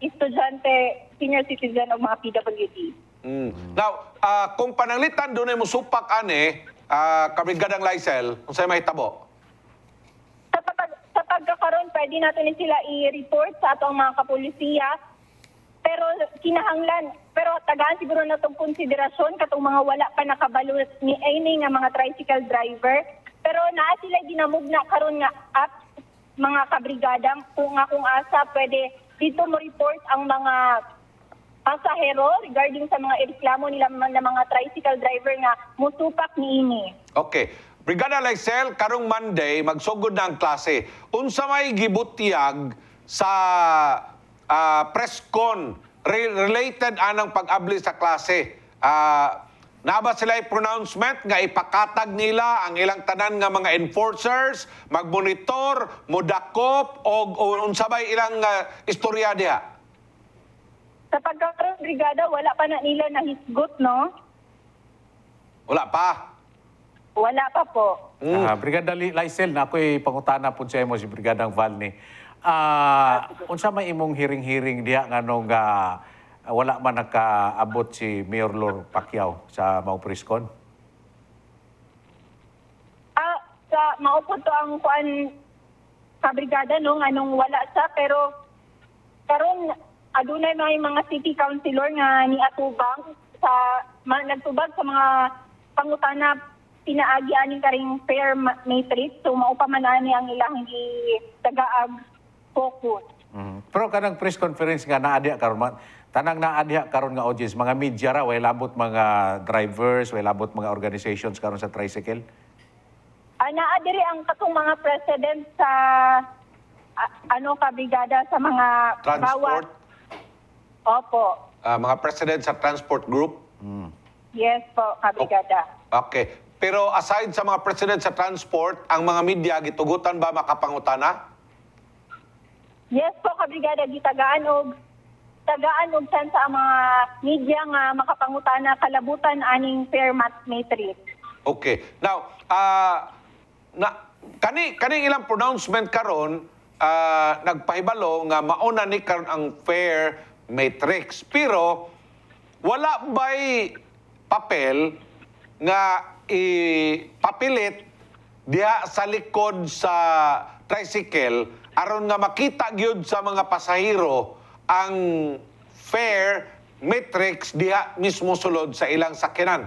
estudyante, senior citizen o mga PWD. Now, kung pananglitan doon ay mo supak kabrigadang Lysel, kung sa'yo mahitabo? Sa pagkakaroon, pwede natin sila i-report sa atong mga kapolisiya. Pero kinahanglan, pero tagaan siguro na itong konsiderasyon katong mga wala pa nakabalo ni Aini nga mga tricycle driver. Pero naa sila ginamugna karon nga at mga kabrigada kung asa pwede dito mo report ang mga pasahero regarding sa mga reklamo nila ng mga tricycle driver nga musupak niini. Okay. Brigada Lysel, karong Monday, magsugod na ang klase. Unsa may gibutyag sa presscon related anang pag-abli sa klase? Naba sila pronouncement nga ipakatag nila ang ilang tanan nga mga enforcers, magmonitor, modakop, o unsa bay ilang istorya diha? Sa pagkakaroon, brigada, wala pa na nila nahisgot, no? Wala pa? Wala pa po. Brigada Lysel, na ako'y pangutana po sa imo si Brigadang Valni. Unsa may imong hiring-hiring diha nga nung wala man nakaabot si Mayor Lor Pacquiao sa Mao Preskon? Sa maupod to ang kuan sa brigada no anong wala sa pero karon adunay mga city councilor nga ni atubang sa nagtubag sa mga pangutana pinaagi aning karing fair matrix so maupa man ani ang ilang tagaag focus. Pero kanang press conference nga naadya karon tanang naadya karon nga audience mga media ra way labot mga drivers way labot mga organizations karon sa tricycle. Naadiri ang katong mga president sa kabrigada sa mga Transport? Opo. Mga president sa transport group? Yes po, kabrigada. Okay. Pero aside sa mga president sa transport, ang mga media gitugutan ba makapangutana? Yes po, kabrigada, gitagaan og chance sa mga media nga makapangutana kalabutan aning fair matrix. Okay. Now, kaning ilang pronouncement karon nagpahibalo nga mauna ni karon ang fair matrix. Pero wala ba'y papel nga ipapilit diha sa likod sa tricycle aron nga makita gyud sa mga pasahero ang fare matrix diha mismo sulod sa ilang sakyanan.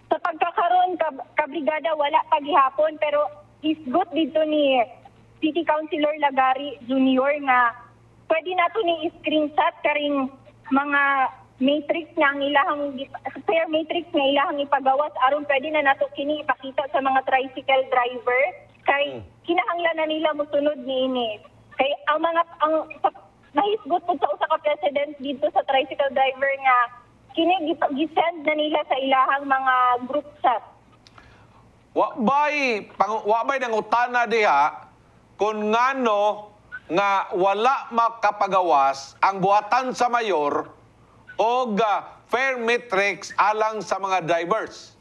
Sa pagkakaroon, kabrigada, wala paghihapon, pero isgot dito ni City Councilor Lagari Jr. nga pwede nato ni screenshot karing mga matrix nga ang ilahang fare matrix nga ilahang ipagawas aron pwede na nato kini ipakita sa mga tricycle driver kay kinahanglan na nila mosunod niini. Kay ang nahisgot po sa usa ka president dito sa tricycle driver nga kini gisend na nila sa ilahang mga group chat. Wa bay nangutana diha kung ngano nga wala makapagawas ang buhatan sa mayor o fare matrix alang sa mga drivers.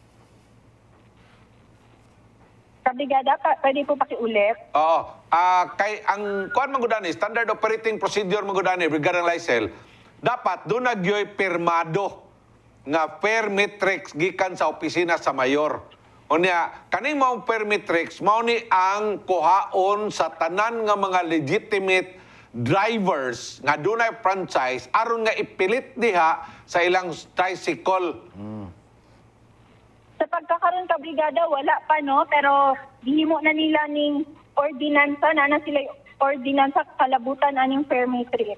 Kabrigada, pwede po pakiulit? Oo. Kay ang kuan magudani, standard operating procedure magudani, Brigada Lysel, dapat doon nagyoy pirmado nga fare matrix gikan sa opisina sa mayor. Unya, kaning maong fare matrix, mao ni ang kuhaon sa tanan nga mga legitimate drivers nga dunay franchise aron nga ipilit diha sa ilang tricycle. Sa pagkakaroon ka brigada, wala pa no, pero gihimo na nila ning ordinansa na sila ordinansa kalabutan aning fare matrix.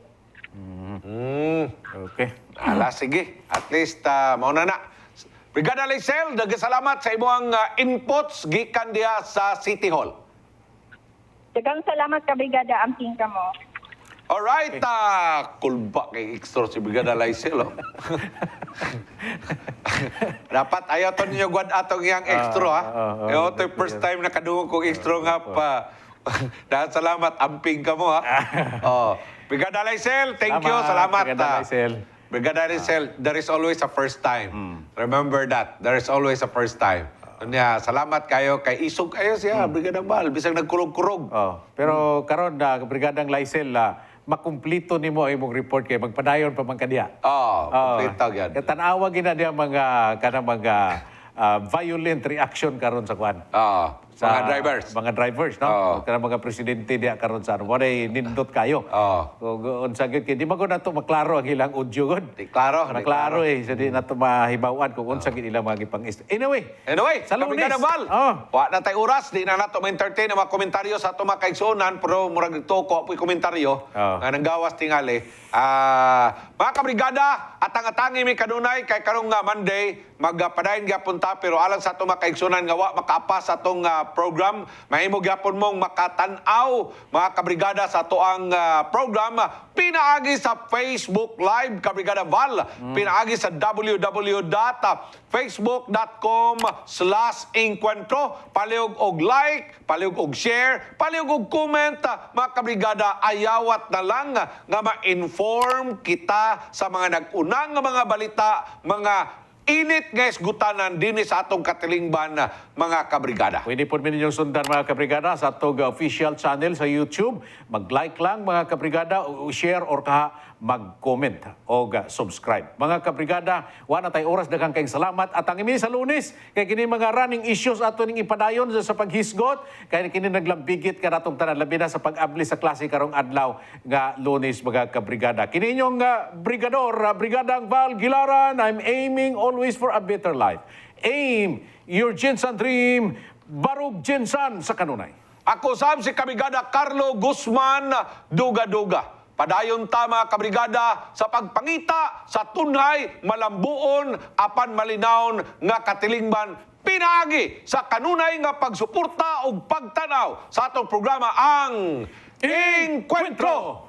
Okay. Ala, sige. At least, mauna na. Brigada Lysel, nagasalamat sa imong inputs gikan diha sa City Hall. Daghang salamat ka brigada, amping ka mo. Alright, kulba kay Extor si Brigada Lysel. Oh. Dapat ayaw to ninyo guad atong iyang Extor, ha? Ito yung first time na kadungog kong Extor nga pa. Dahil salamat, amping ka mo, ha? Brigada Lysel, thank you. Salamat. Brigada Lysel. Brigada Lysel, there is always a first time. Remember that. There is always a first time. Kanya, salamat kayo kay isog kayo siya, Brigada Val, bisag nagkurog-kurog. Pero karon na Brigadang Lysel, makumplito nimo ang imong report kay magpadayon pa man kadiya. Kumplito gyud. Tanawa gina diya mga violent reaction karon sa kwan. Mga drivers. Mga drivers, no? Kanang mga presidente diya karon sa ano. Wala nindot kayo. Kung unsa gyud kay di magod nato maklaro ang ilang audio gud. Di klaro. Klaro so di nato mahibawan kung unsa gyud ilang mga gipang Anyway, sa Brigada Val. Wa na tay oras, di na nato ma-entertain ang mga komentaryo sa ato mga kaigsuonan, pero murag toko apoy komentaryo nga nanggawas tingali. Mga kabrigada, atang-atangi mi kanunay kay karong Monday magpadayon gyapon ta, pero alang sa ato mga kaigsuonan nga wa makaapas sa atong program, mahimo gyapon mong makatan-aw mga kabrigada sa ato ang program pinaagi sa Facebook Live Kabrigada Val, pinaagi sa www.facebook.com/encuentro. Palihog og like, palihog og share, palihog og comment. Mga kabrigada, ayawat na lang nga ma-inform kita sa mga nag-unang nga mga balita, mga init nga isgutanan din sa atong katilingban mga kabrigada. Pwede po ninyong sundan mga kabrigada sa atong official channel sa YouTube. Mag-like lang mga kabrigada, o share or mag-comment o subscribe. Mga kabrigada, wala tayo oras, daghang kayong salamat. At ang imin sa Lunes, kay kini mga running issues ato ning ipadayon sa paghisgot, kay kini naglambigit ka natong tanan labi na sa pag-abli sa klase karong adlaw nga Lunes mga kabrigada. Kini inyong brigador, Brigadang Val Gilaran, I'm aiming always for a better life. Aim your Jensan dream, Barug Jensan sa kanunay. Ako sab si Kabrigada Carlo Guzman Duga-Duga. Padayon ta mga kabrigada sa pagpangita sa tunay, malambuon, apan malinawon nga katilingban pinaagi sa kanunay nga pagsuporta o pagtanaw sa atong programa ang Encuentro.